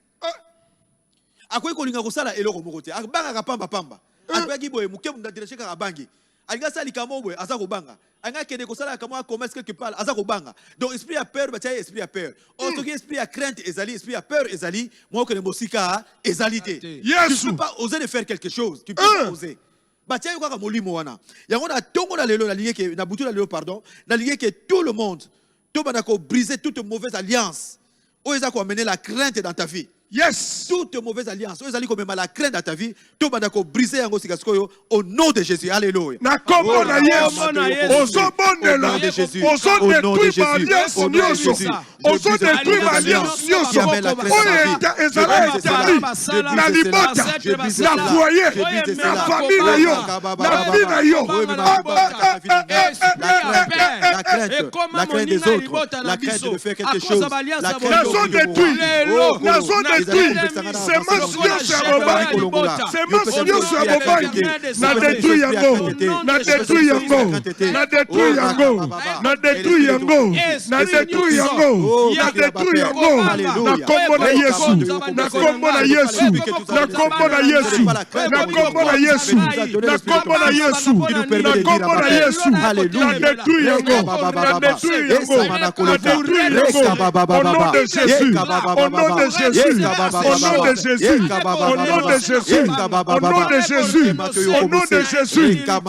Akoy ko linga ko sala eloko moko te. Banga ka pamba pamba. Akaki boye muke munda direction ka bangi. Alga sali kamo boye asa ko banga. Anga kede ko sala kamo commerce quelque part asa ko banga. Donc esprit à peur, batia esprit à peur. Autre esprit à crainte ezali, esprit à peur ezali, moi que le mosika ezalité. Tu peux pas oser de faire quelque chose. Tu peux pas oser. Batia ko ka molimo wana. Yango na tongo na lelo na lié que na butu na lelo pardon, na lié que tout le monde tout banako briser toute mauvaise alliance. Ou ils ont amené la crainte dans ta vie. Yes. Toute mauvaise alliance. Ils ont comme la crainte dans ta vie. Tout le monde briser au nom de Jésus. Alléluia. Au nom de Jésus. Au nom de Jésus. Au nom de Jésus. Au nom de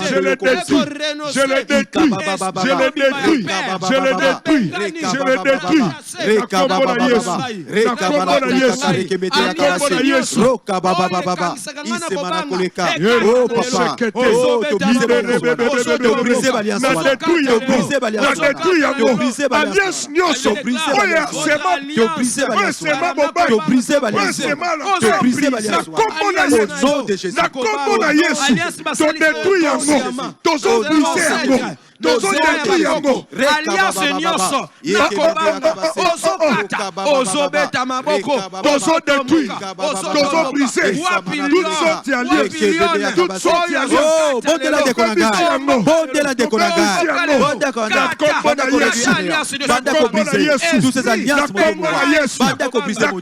je le détruis, je le détruis, je le détruis, je le détruis, je le détruis. alliance nyonso nakobanga ozokata ozobeta maboko tozodétruire tozobrise toute sorte d'alliance toute sorte d'alliance bondela ndeko na ngai bondela ndeko na ngai banda ko brise toutes ces alliances banda ko brise au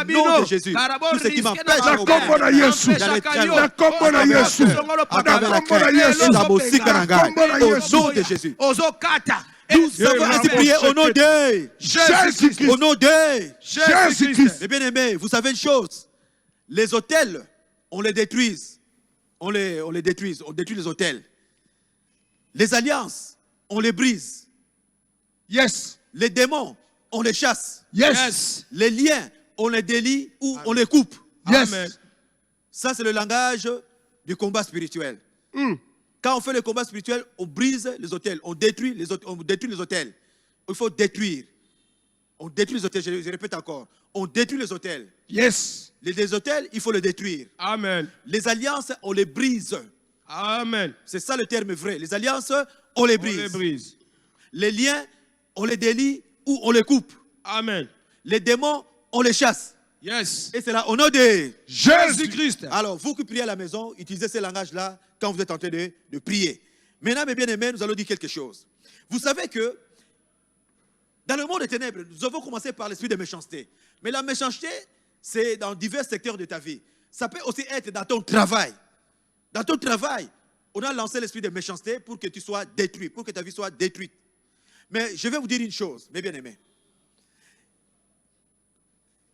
nom de Jésus, tout ce qui m'empêche au nom de Jésus. Nous avons ainsi prié au nom de Jésus-Christ. Au nom de Jésus-Christ. Mais bien aimés, vous savez une chose, les hôtels, on les détruit. On détruit les hôtels. Les alliances, on les brise. Yes. Les démons, on les chasse. Yes. Les liens, on les délie ou on les coupe. Yes. Amen. Ça, c'est le langage du combat spirituel. Quand on fait le combat spirituel, on brise les hôtels, on détruit les hôtels. Il faut détruire. On détruit les hôtels, je répète encore. On détruit les hôtels. Yes. Les hôtels, il faut les détruire. Amen. Les alliances, on les brise. Amen. C'est ça le terme vrai. Les alliances, on les brise. Les liens, on les délie ou on les coupe. Amen. Les démons, on les chasse. Yes. Et c'est là au nom de Jésus-Christ. Alors, vous qui priez à la maison, utilisez ce langage-là quand vous êtes en train de prier. Maintenant, mes bien-aimés, nous allons dire quelque chose. Vous savez que dans le monde des ténèbres, nous avons commencé par l'esprit de méchanceté. Mais la méchanceté, c'est dans divers secteurs de ta vie. Ça peut aussi être dans ton travail. Dans ton travail, on a lancé l'esprit de méchanceté pour que tu sois détruit, pour que ta vie soit détruite. Mais je vais vous dire une chose, mes bien-aimés.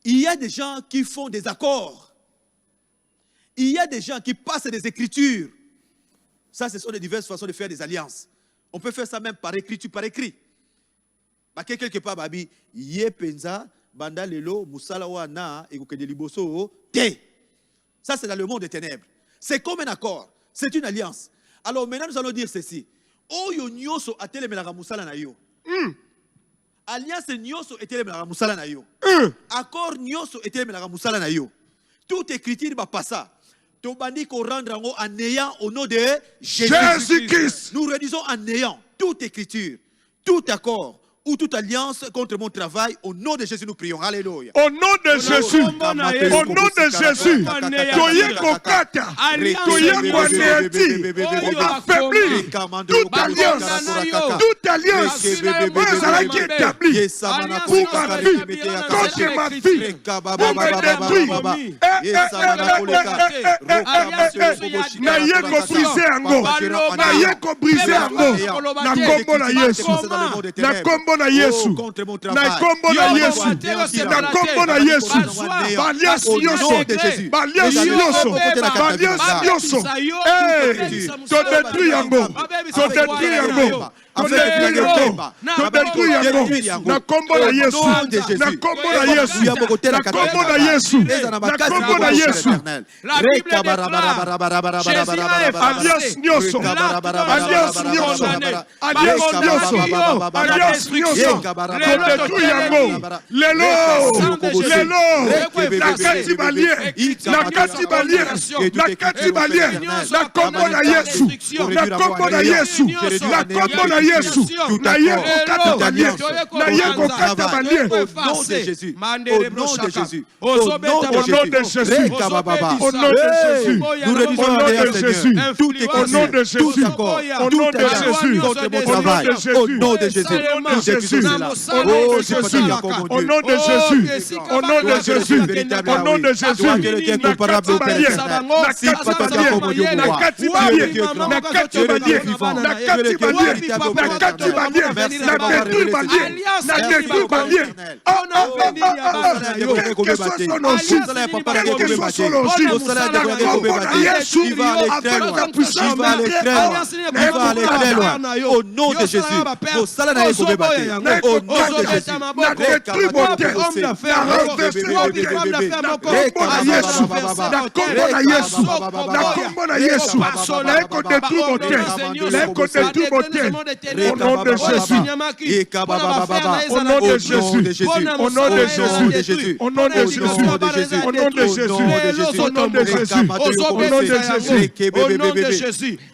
Il y a des gens qui font des accords. Il y a des gens qui passent des écritures. Ça, ce sont des diverses façons de faire des alliances. On peut faire ça même par écriture, par écrit. Quelque part, babi, yé penza, banda lelo, musala wana, ekokende liboso, te. Ça, c'est dans le monde des ténèbres. C'est comme un accord. C'est une alliance. Alors maintenant, nous allons dire ceci. Oyo nyoso atelemela musala na yo. Alliance nyoso atelemela musala na yo. Accord nyoso atelemela musala na yo. Toute écriture va passer. Tobandi ko rendre en néant au nom de Jésus-Christ. Nous réduisons en néant toute écriture, tout accord ou toute alliance contre mon travail. Au nom de Jésus, nous prions. Alléluia. Au nom de Jésus. Au nom de Jésus. Toye kokata. Toye konéati. Affaibli. Toute alliance. Toute alliance. Ça qui est établie. Pour ma vie. Contre ma vie. Pour me détruire. Naye ko brise ango. Naye ko brise ango. Na kombo na Yesu. Na kombo na Yesu. Na kombo na Yesu. Na kombo na Yesu. Balias yoso. Balias yoso. Balias yoso. To détruire ango. To détruire ango. To détruire ango. To détruire ango. Na kombo na Yesu. Na kombo na Yesu. Na kombo na Yesu. Na kombo na Yesu. La Bible déclare Alias nyoso. Alias nyoso. Alias nyoso. Alias nyoso. To détruire ango. Lelo. Lelo. Na kati balie. Na kati balie. Na kati balie. Na kombo na Yesu. Na kombo na Yesu. Na kombo na Yesu. Na yeko kata balie. Na yeko kata balie. Au nom de Jésus. Au nom de Jésus. Au nom de Jésus. Au nom de Jésus. Nous réduisons en néant, Seigneur. Tout est au nom de Jésus. Tout accord. Au nom de Jésus. Contre mon travail. Au nom de Jésus. Au nom de Jésus. Au nom de Jésus. Au nom de Jésus. Au nom de Jésus. Au nom de Jésus.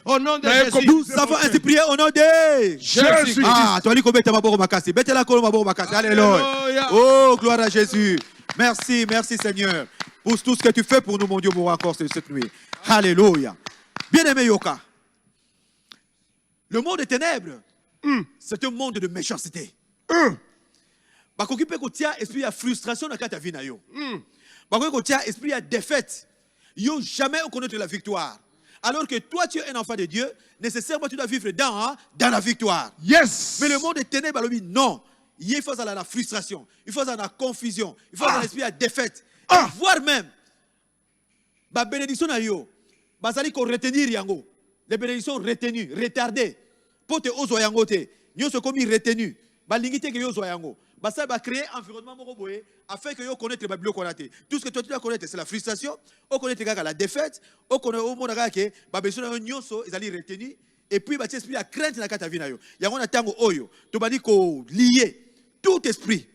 Au nom de Jésus. Nous avons ainsi prié au nom de Jésus. Ah, tu as dit combien tu as Alléluia. Oh, gloire à Jésus. Merci, merci Seigneur pour tout ce que tu fais pour nous, mon Dieu, pour encore cette nuit. Alléluia. Bien-aimé Yoka, le monde des ténèbres, c'est un monde de méchanceté. Parce qu'il peut y esprit de frustration dans ta vie. Parce qu'il y a esprit de défaite. Il n'y a jamais connaître la victoire. Alors que toi, tu es un enfant de Dieu, nécessairement tu dois vivre dans la victoire. Yes. Mais le monde des ténèbres, non. Il faut la frustration, il faut la confusion, il faut l'esprit de défaite. Voire même, la bénédiction a yo, basali ko retenir yango, les bénédictions retenues, retardées. Pour te ozo yango te, nyo se comme retenu, balingite que yo zo yango. Ça va créer un environnement afin que vous connaissez le Bible. Tout ce que toi tu dois connaître, c'est la frustration, vous connaissez la défaite, vous connaissez le monde que ils allaient retenir, et puis il y a crainte dans ta vie. Il y a un temps où tu vas dire qu'on lier tout esprit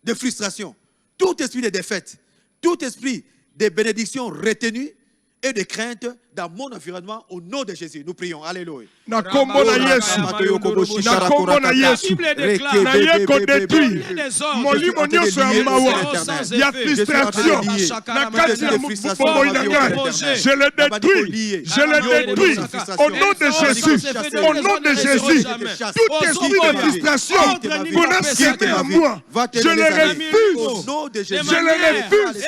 de frustration, tout esprit de défaite, tout esprit de bénédiction retenue et de crainte dans mon environnement au nom de Jésus. Nous prions. Alléluia. Na kombo na Yesu. Na kombo na Yesu. Na yeko détruit. Molimo nyonso ya mawa. Ya frustration. Na kati ya mbobo inanga. Je le détruis. Je le détruis. Au nom de Jésus. Au nom de Jésus. Tout esprit de frustration qu'on a semé en moi. Je le refuse. Au nom de Jésus. Je le refuse.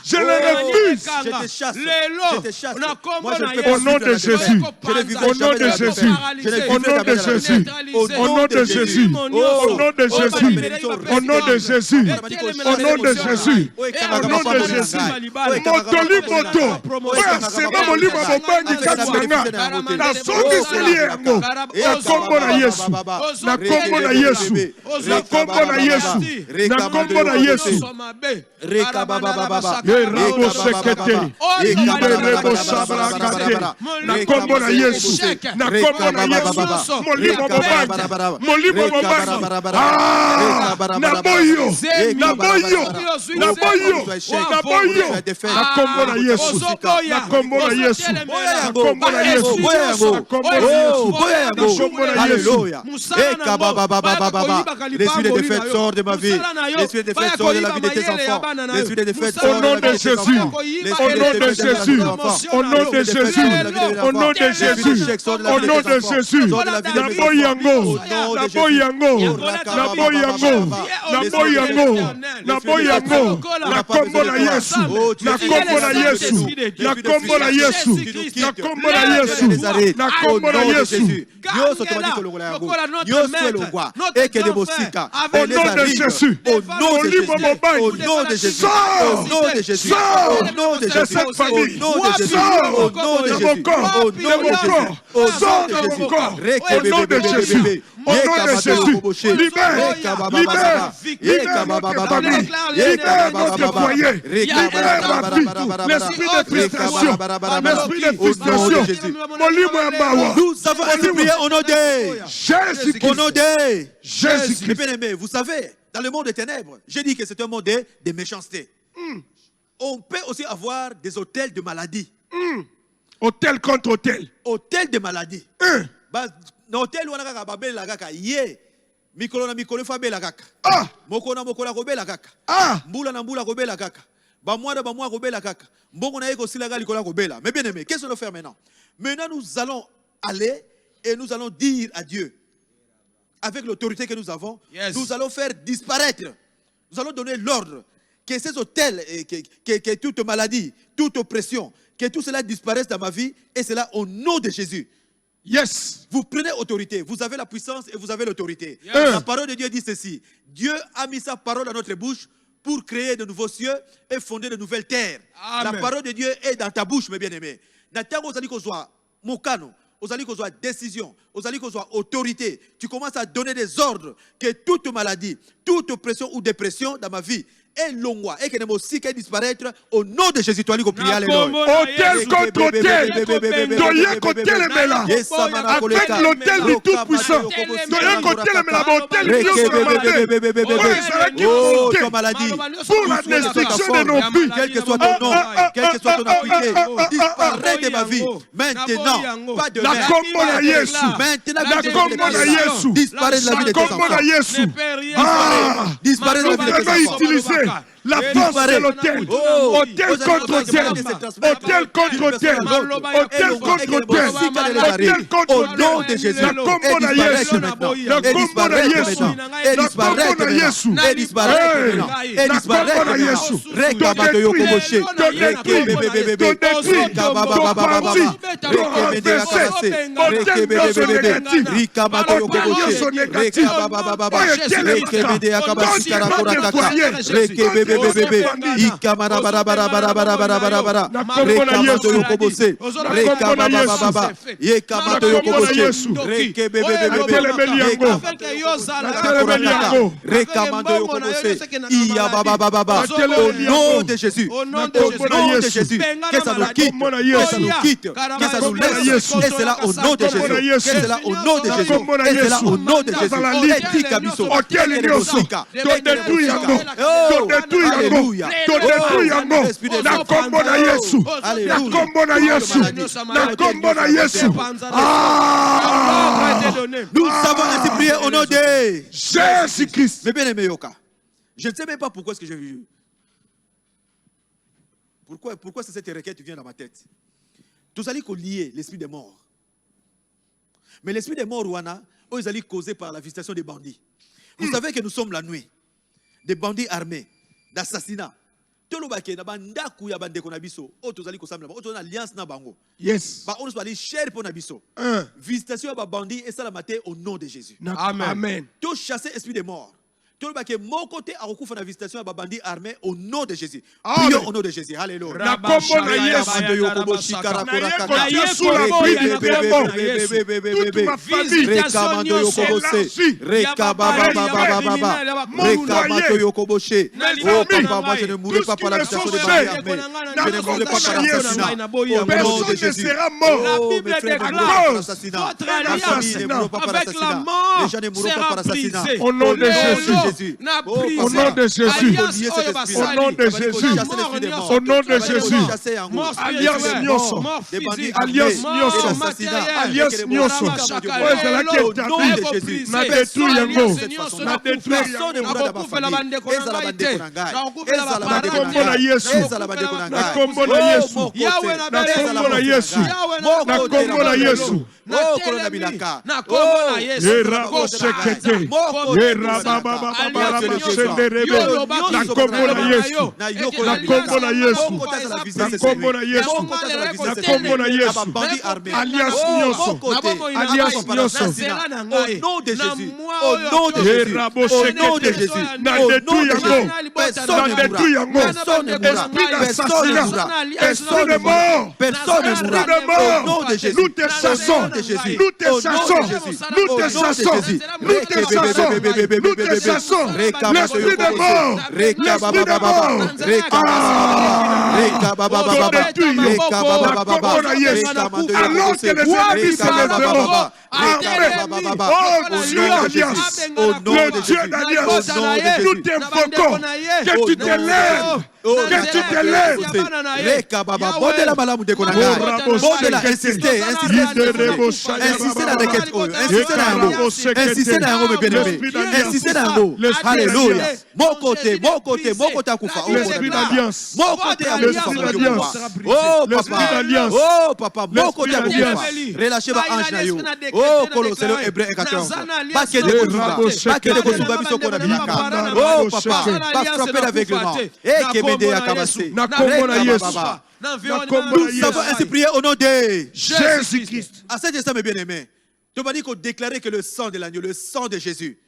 Je le refuse. Je te chasse. Je te chasse. Au nom de Jésus. Au nom de Jésus. Au nom de Jésus. Au nom de Jésus. Au nom de Jésus. Au nom de Jésus. Au nom de Jésus. Au nom de Jésus. Motoli moto. Sema molimo mobangi katsanga. Na soki sili yango. Na kombo na Yesu. Na kombo na Yesu. Na kombo na Yesu. Na kombo na Yesu. Rabo sekete. Rabo sabrakate. Na kombo na Yesu. Na kombo na Yesu. Molimo mobangi. Molimo mobangi. Na boyo. Na boyo. Na boyo. Na boyo. Na kombo na Yesu. Na kombo na Yesu. Na kombo na Yesu. Na kombo na Yesu. Alléluia. L'esprit de défaite sort de ma vie. L'esprit de défaite sort de la vie de tes enfants. L'esprit de défaite sort de la vie de tes enfants. Au nom de Jésus. Au nom de Jésus. Au nom de Jésus. Au nom de Jésus. Na boyango. Na boyango. Na boyango. Na boyango. Na boyango. Na kombo na Yesu. Na kombo na Yesu. Na kombo na Yesu. Na kombo na Yesu. Na kombo na Yesu. Au nom de Jésus. Au nom de Jésus. Au nom de Jésus. Au nom de Jésus. Cette famille. Au nom de Jésus. Au nom de Jésus. Au nom de Jésus. Sors de mon corps. Au nom de Jésus. Au nom de Jésus. Libère. Libère. Libère notre famille. Libère notre foyer. Libère ma vie. L'esprit de frustration. L'esprit de frustration. Nous avons ainsi prié au nom de Jésus. Au nom de Jésus. Mes bien-aimés, vous savez, dans le monde des ténèbres, j'ai dit que c'est un monde de méchanceté. On peut aussi avoir des hôtels de maladie. Hôtel contre hôtel. Hôtel de maladie. Hôtel où on a babel la kaka yé. Mikolo na mikolo fa bela kaka. Moko na moko la ko bela kaka. Mbula na mbula ko bela kaka. Ba moi ko bela kaka. Mbongo na yeko sila gali ko la ko bela. Mais bien aimé, qu'est-ce qu'on doit faire maintenant? Maintenant nous allons aller et nous allons dire à Dieu, avec l'autorité que nous avons, nous allons faire disparaître. Nous allons donner l'ordre que ces hôtels, que toute maladie, toute oppression, que tout cela disparaisse dans ma vie, et cela au nom de Jésus. Yes. Vous prenez autorité, vous avez la puissance et vous avez l'autorité. La parole de Dieu dit ceci: Dieu a mis sa parole dans notre bouche pour créer de nouveaux cieux et fonder de nouvelles terres. Amen. La parole de Dieu est dans ta bouche, mes bien-aimés. Natango zali kozwa mokano, aux alliés qu'on soit décision, aux alliés qu'on soit autorité, tu commences à donner des ordres que toute maladie, toute oppression ou dépression dans ma vie est longue et que ne aussi qu'elle disparaître au nom de Jésus. Toi, nous prions Alléluia. Hôtel contre hôtel, doyen côté les mélas, avec l'hôtel du Tout-Puissant, doyen côté les mélas, hôtel du Oh, ta maladie, pour la destruction de nos vies, quel que soit ton nom, quel que soit ton appliqué, disparaît de ma vie. Maintenant, pas de la combo na Yesu, maintenant, la combo na Yesu, disparaît de la vie de tes combo na enfants. Yesu, Disparaît de la vie de tes enfants. utiliser la force de l'hôtel, hôtel contre hôtel, hôtel contre hôtel, hôtel contre hôtel, hôtel contre au nom de Jésus, la combo na Yesu, la combo na Yesu, la combo na Yesu, et disparaît maintenant, et disparaît maintenant. Rekabato yokoboche, rekebebebebe, rekabababababa, rekebedekabase, rekebebebebe, rikabato yokoboche, rekababababa, rekebedekabase karakorakaka, rekebebebebe, ikamarabarabarabarabarabarabara, rekabato yokobose, rekababababa, yekabato yokoboche, rekebebebebe, rekamando yokobose, iyababababa, au nom de Jésus, au nom de Jésus, que ça nous quitte, que ça nous quitte, que ça nous laisse, et c'est là au nom de Jésus, et c'est là au nom de Jésus, et c'est là au nom de Jésus, et Kabiso, alléluia, la combo na Yesu, la combo na Yesu, la combo na Yesu. Nous savons ainsi prier au nom de Jésus-Christ. Mais bien aimé Yoka, je ne sais même pas pourquoi est-ce que j'ai vu. Pourquoi c'est cette requête qui vient dans ma tête? Tous allez lier l'esprit des morts. Mais l'esprit des morts, Rwanda, ils allaient causer par la visitation des bandits. Vous savez que nous sommes la nuit. Des bandits armés, d'assassinats. Yes. Visitation des bandits et ça la matin au nom de Jésus. Amen. Tout chasser esprit des morts. Mon côté a recouvert la visitation à bandits armés au nom de Jésus. Prions au nom de Jésus. Alléluia. La combo na Yesu. Sous la pluie du combo. Toute ma famille moi je ne mourrai pas par la visitation des bandits armés. Je ne mourrai pas par l'assassinat. Au nom de Jésus. Oh, mes frères ne mourront pas par l'assassinat. Ma famille ne mourra pas par l'assassinat. Les gens ne mourront pas par l'assassinat. au nom de Jésus. Au nom de Jésus. Au nom de Jésus. Au nom de Jésus. Alliance Nyoso. Alliance Nyoso. Alliance Nyoso. Na détruit yango. Na détruit na kombo na Yesu. Na kombo na Yesu. Na kombo na Yesu. Na kombo na Yesu. Na kombo na Yesu. Era osekete. Era baba baba senderebe. Na kombo na Yesu. Na kombo na Yesu. Na kombo na Yesu. Na kombo na Yesu. Alliance Nyoso. Alliance Nyoso. Au nom de Jésus. Au nom de Jésus. Au nom de Jésus. Na détruit yango. Na détruit yango. Esprit d'assassinat. Esprit de mort. Personne ne Esprit de mourra. Au nom mort. de Jésus. Nous te chassons. Nous te chassons. Nous te chassons. Nous te chassons. Nous te chassons. L'esprit de mort. L'esprit de mort. Alors que les ennemis se lèveront. Oh Dieu d'alliance. Le Dieu d'alliance. Nous t'invoquons. Que tu te lèves. Que tu te lèves. Insistez dans un mot, bien-aimé. Insistez dans un mot. Alléluia. Mon côté à Koufa. L'esprit d'alliance. Mon côté à Koufa. L'esprit d'alliance. Oh papa, mon côté à Koufa. Relâchez ma ange na yo. Oh Colossiens Hébreux 14. Pas que de Kosuba biso kona bilaka. Oh papa, pas frapper d'aveuglement. Et que m'aider à cabasser. Na kombo na Yesu. Nous savons ainsi prier au nom de Jésus-Christ. À cet instant, mes bien-aimés, tu m'as dit qu'on déclarait que le sang de l'agneau, le sang de Jésus,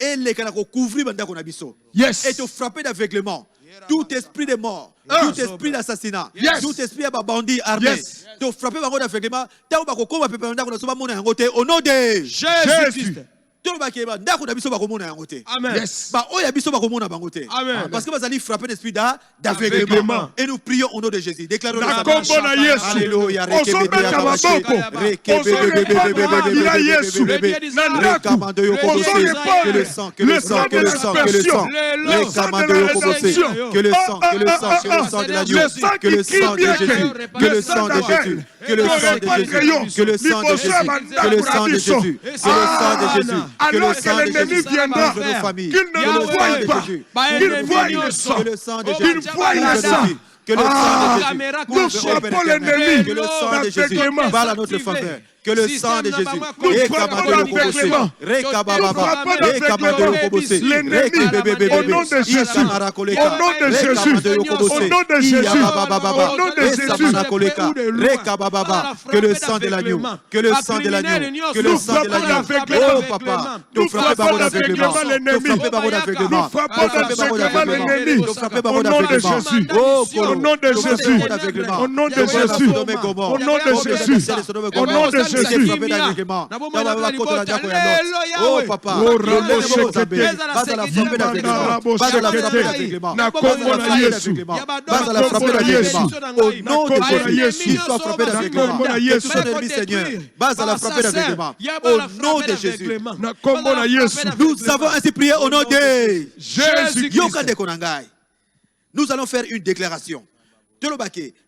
et les canaux couvrir banda qu'on a biso. Yes. Et te frapper d'aveuglement. tout esprit de mort, tout esprit d'assassinat, tout esprit de bandit armé, de frapper par d'aveuglement, au nom de Jésus. Amen. Parce que vous allez frapper l'esprit d'aveuglement. Et nous prions au nom de Jésus. Déclarons Alléluia. Que le sang, que le sang, que le sang, que le sang, que le sang, que le sang, que le sang de l'agneau, que le sang de Jésus, que le sang de Jésus, que le sang de Jésus, que le sang de Jésus, que le sang de Jésus, que le sang de Jésus. Alors que l'ennemi viendra, qu'il ne le voie pas, qu'il voie le sang, qu'il voie le sang. Que le sang de Jésus, nous frappons l'ennemi, que le sang de Jésus parle à notre faveur. Que le sang de Jésus, nous frappons l'aveuglement, au nom de Jésus, au nom de Jésus, au nom de Jésus, au nom de Jésus, que le sang de l'agneau, que le sang de l'agneau, que le sang de l'agneau, oh papa, nous frappons l'aveuglement, l'ennemi, nous frappons l'ennemi, au nom de Jésus, au nom de Jésus, au nom de Jésus, au nom de Jésus, au nom de Jésus. Oh papa, nous avons ainsi prié au nom de Jésus. Nous allons faire une déclaration.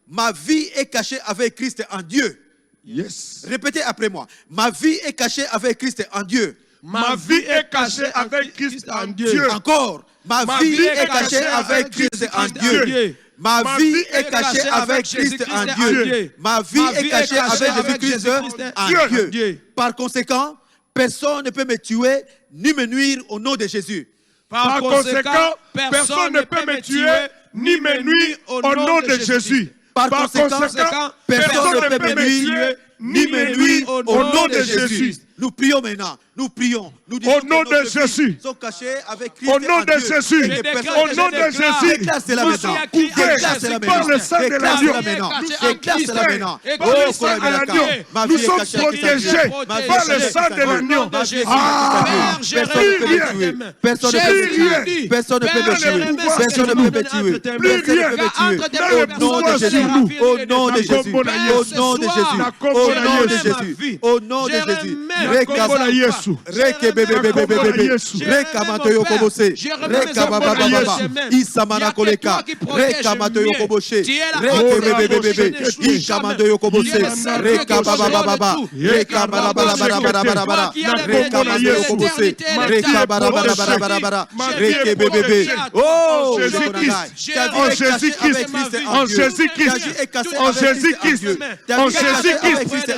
Ma vie est cachée avec Christ en Dieu. Yes. Répétez après moi. Ma vie est cachée avec Christ en Dieu. Ma vie est cachée avec Christ en Dieu. Encore. Ma vie est cachée avec Christ en Dieu. Ma vie est cachée avec Christ en Dieu. Ma vie est cachée avec Jésus-Christ en Dieu. Par conséquent, personne ne peut me tuer ni me nuire au nom de Jésus. Par conséquent, personne ne peut me tuer ni me nuire au nom de Jésus. Par conséquent, personne ne peut me nuire ni me nuire au nom de Jésus. Nous prions maintenant. Nous prions. Nous disons au nom de Jésus. Sont cachés avec Christ au nom de Jésus. Au nom de Jésus. Déclasse-la maintenant. Déclasse-la par le sang de l'agneau. Déclasse-la maintenant. Nous sommes protégés par le sang de l'agneau. Personne ne peut me tuer. Personne ne peut me tuer. Personne ne peut me tuer. Personne ne peut me tuer. Au nom de Jésus. Au nom de Jésus. Au nom de Jésus. Au nom de Jésus. Au nom de Jésus. En Jésus-Christ, en Jésus-Christ, en Jésus-Christ,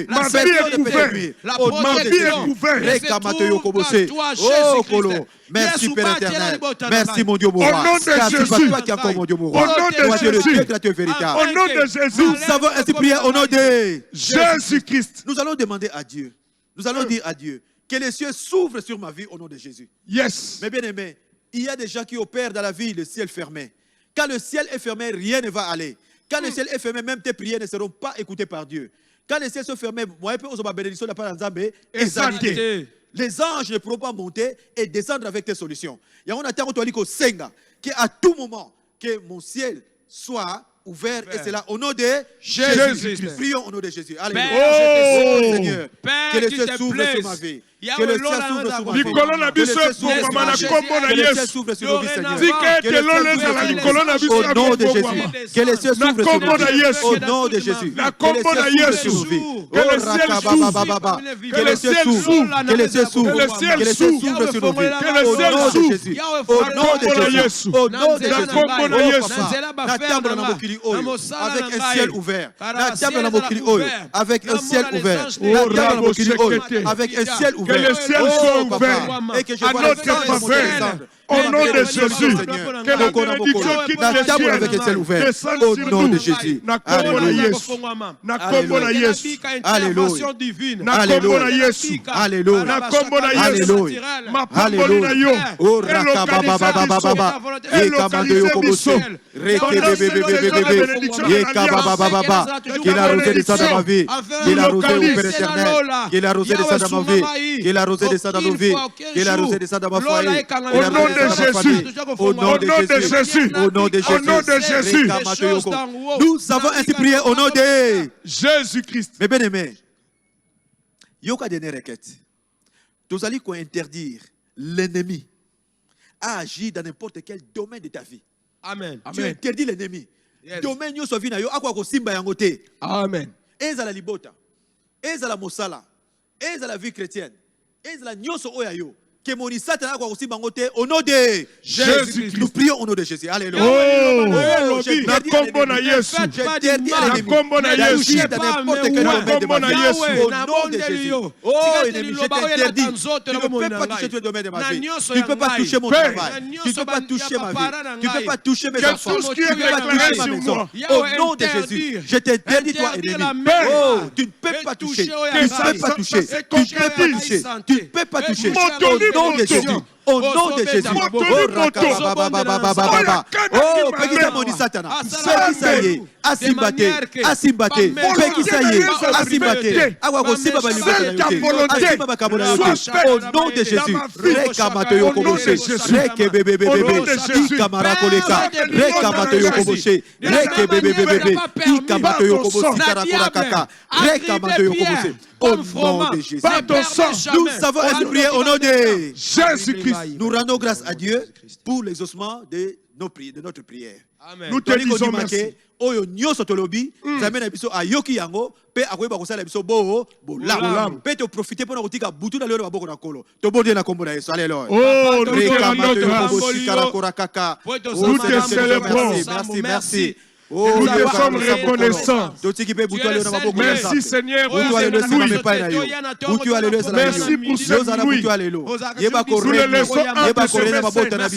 ma vie est couverte. Ma vie est couverte. Ma vie est couverte. Merci Père éternel. Merci mon Dieu mon roi. Au nom de Jésus. Au nom de Jésus. Au nom de Jésus. Nous avons ainsi prié au nom de Jésus-Christ. Nous allons demander à Dieu. Nous allons dire à Dieu que les cieux s'ouvrent sur ma vie au nom de Jésus. Yes. Mais bien aimé, il y a des gens qui opèrent dans la vie le ciel fermé. Quand le ciel est fermé, rien ne va aller. Quand le ciel est fermé, même tes prières ne seront pas écoutées par Dieu. Quand les ciels sont fermés, les anges ne pourront pas monter et descendre avec tes solutions. Il y a un attend qu'à tout moment, que mon ciel soit ouvert et c'est là au nom de Jésus. Prions au nom de Jésus. Alléluia. Oh Seigneur, que le ciel s'ouvre sur ma vie. Que le ciel s'ouvre sur ma vie. Que le ciel s'ouvre sur nos vies, Seigneur. Au nom de Jésus. Que le ciel s'ouvre sur nos vies. Au nom de Jésus. Que le ciel s'ouvre sur nos vies. Que le ciel s'ouvre. Que le ciel s'ouvre. Que le ciel s'ouvre sur nos vies. Au nom de Jésus. Au nom de Jésus. Au nom de Jésus. Avec un ciel ouvert. Avec un ciel ouvert. Avec un ciel ouvert. Que le ciel soit ouvert et que je à vois notre faveur, Au nom de Jésus, que la bénédiction quitte les cieux, descende au sur nom nous. de Jésus. Alléluia. Nakombo na Yesu. Nakombo na Yesu. Alléluia. Nakombo na Yesu. Alléluia. Mapamboli na yo. Oh, rakabababababa. Yekabando biso. Rekebebebebebe. Yekababababa. Qu'il a rosé des sangs dans ma vie. Qu'il a rosé au Père éternel. Qu'il a rosé des sangs dans ma vie. Qu'il a rosé des sangs dans nos vies. Qu'il a rosé des sangs dans ma foyer. Au nom de Jésus. Au nom de Jésus. Au nom de Au nom de Jésus. Nous avons ainsi prié au nom de Jésus-Christ. Mes bien-aimés, il y a une requête. Nous allons interdire l'ennemi à agir dans n'importe quel domaine de ta vie. Amen. Tu interdis l'ennemi. Domaine yo sovina yo akwa ko simba yangote. Amen. Ezala libota. Ezala mosala. Ezala vie chrétienne. Ezala nyoso oya yo. Que mon Satan akwa ko simba yangote au nom de Jésus-Christ. Nous prions au nom de Jésus. Alléluia. Oh, na kombo na Yesu. Na kombo na Yesu. dans n'importe quel domaine de ma vie. Au nom de Jésus. Oh, ennemi, je t'interdis. Tu ne peux pas toucher tous les domaines de ma vie. Tu ne peux pas toucher mon travail. Tu ne peux pas toucher ma vie. Tu ne peux pas toucher mes enfants. Tu ne peux pas toucher ma maison. Au nom de Jésus, je t'interdis, toi, ennemi. Oh, tu ne peux pas toucher. Tu ne peux pas toucher. Tu ne peux pas toucher. Tu ne peux pas toucher. Au nom de Jésus. Au nom de Jésus. Oh, pekisa moni satana. Pekisa ye. Asimbate. Asimbate. Pekisa ye. Asimbate. Awa ko simba ba libata. Asimba ba kabona yote. Au nom de Jésus. Rekamato yokoboshe. Rekebebebebe. Ikamara koleka. Rekamato yokoboshe. Rekebebebebe. Ikamato yokoboshe karakora kaka. Rekamato yokoboshe. Au nom de Jésus. Nous savons ainsi prier au nom de Jésus-Christ. Nous rendons grâce à Dieu pour l'exaucement de notre prière. Amen. Nous te disons merci. Oyo nyoso tolobi nzambe na biso ayoki yango pe akoyeba kosala biso bo bolamu pe to profiter pour kotika butu na lelo maboko na kolo to bodie na kombo na Yesu. Alléluia. Oh, nous te rendons grâce. Nous te célébrons. Merci. Oh, nous te sommes reconnaissants. Merci Seigneur pour cette nuit. Merci pour cette nuit. Nous le laissons entre tes mains.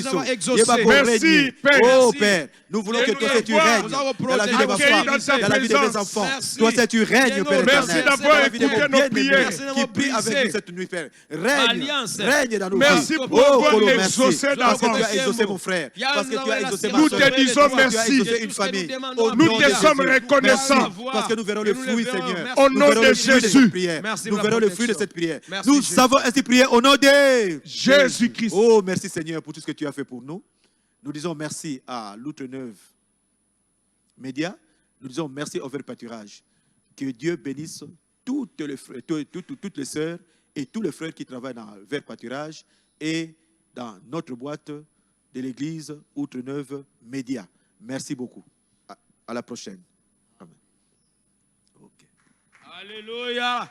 Merci Père. Oh Père, nous voulons que toi tu règnes dans la vie de ma femme, dans la vie de mes enfants. Toi tu règnes, Père éternel. Merci d'avoir écouté nos prières. Qui prie avec nous cette nuit, Père. Règne dans nos vies. Merci pour avoir exaucé parce que tu as d'avance. exaucé mon frère, parce que tu as exaucé ma Nous soeur, te disons parce que tu as merci. exaucé une famille. Nous te sommes reconnaissants. Parce que nous verrons le fruit, Seigneur. Au Nous nom verrons de le fruit de Jésus. cette prière. Merci Nous pour la verrons le fruit de protection. cette prière. Merci, Nous Jésus. savons ainsi prier au nom de Jésus-Christ. Oh, merci Seigneur pour tout ce que tu as fait pour nous. Nous disons merci à Loutre-Neuve Média. Nous disons merci au Vert Pâturage. Que Dieu bénisse toutes les sœurs et tous les frères qui travaillent dans Vert Pâturage et dans notre boîte de l'église Outre-Neuve Média. Merci beaucoup. À la prochaine. Amen. Okay. Alléluia.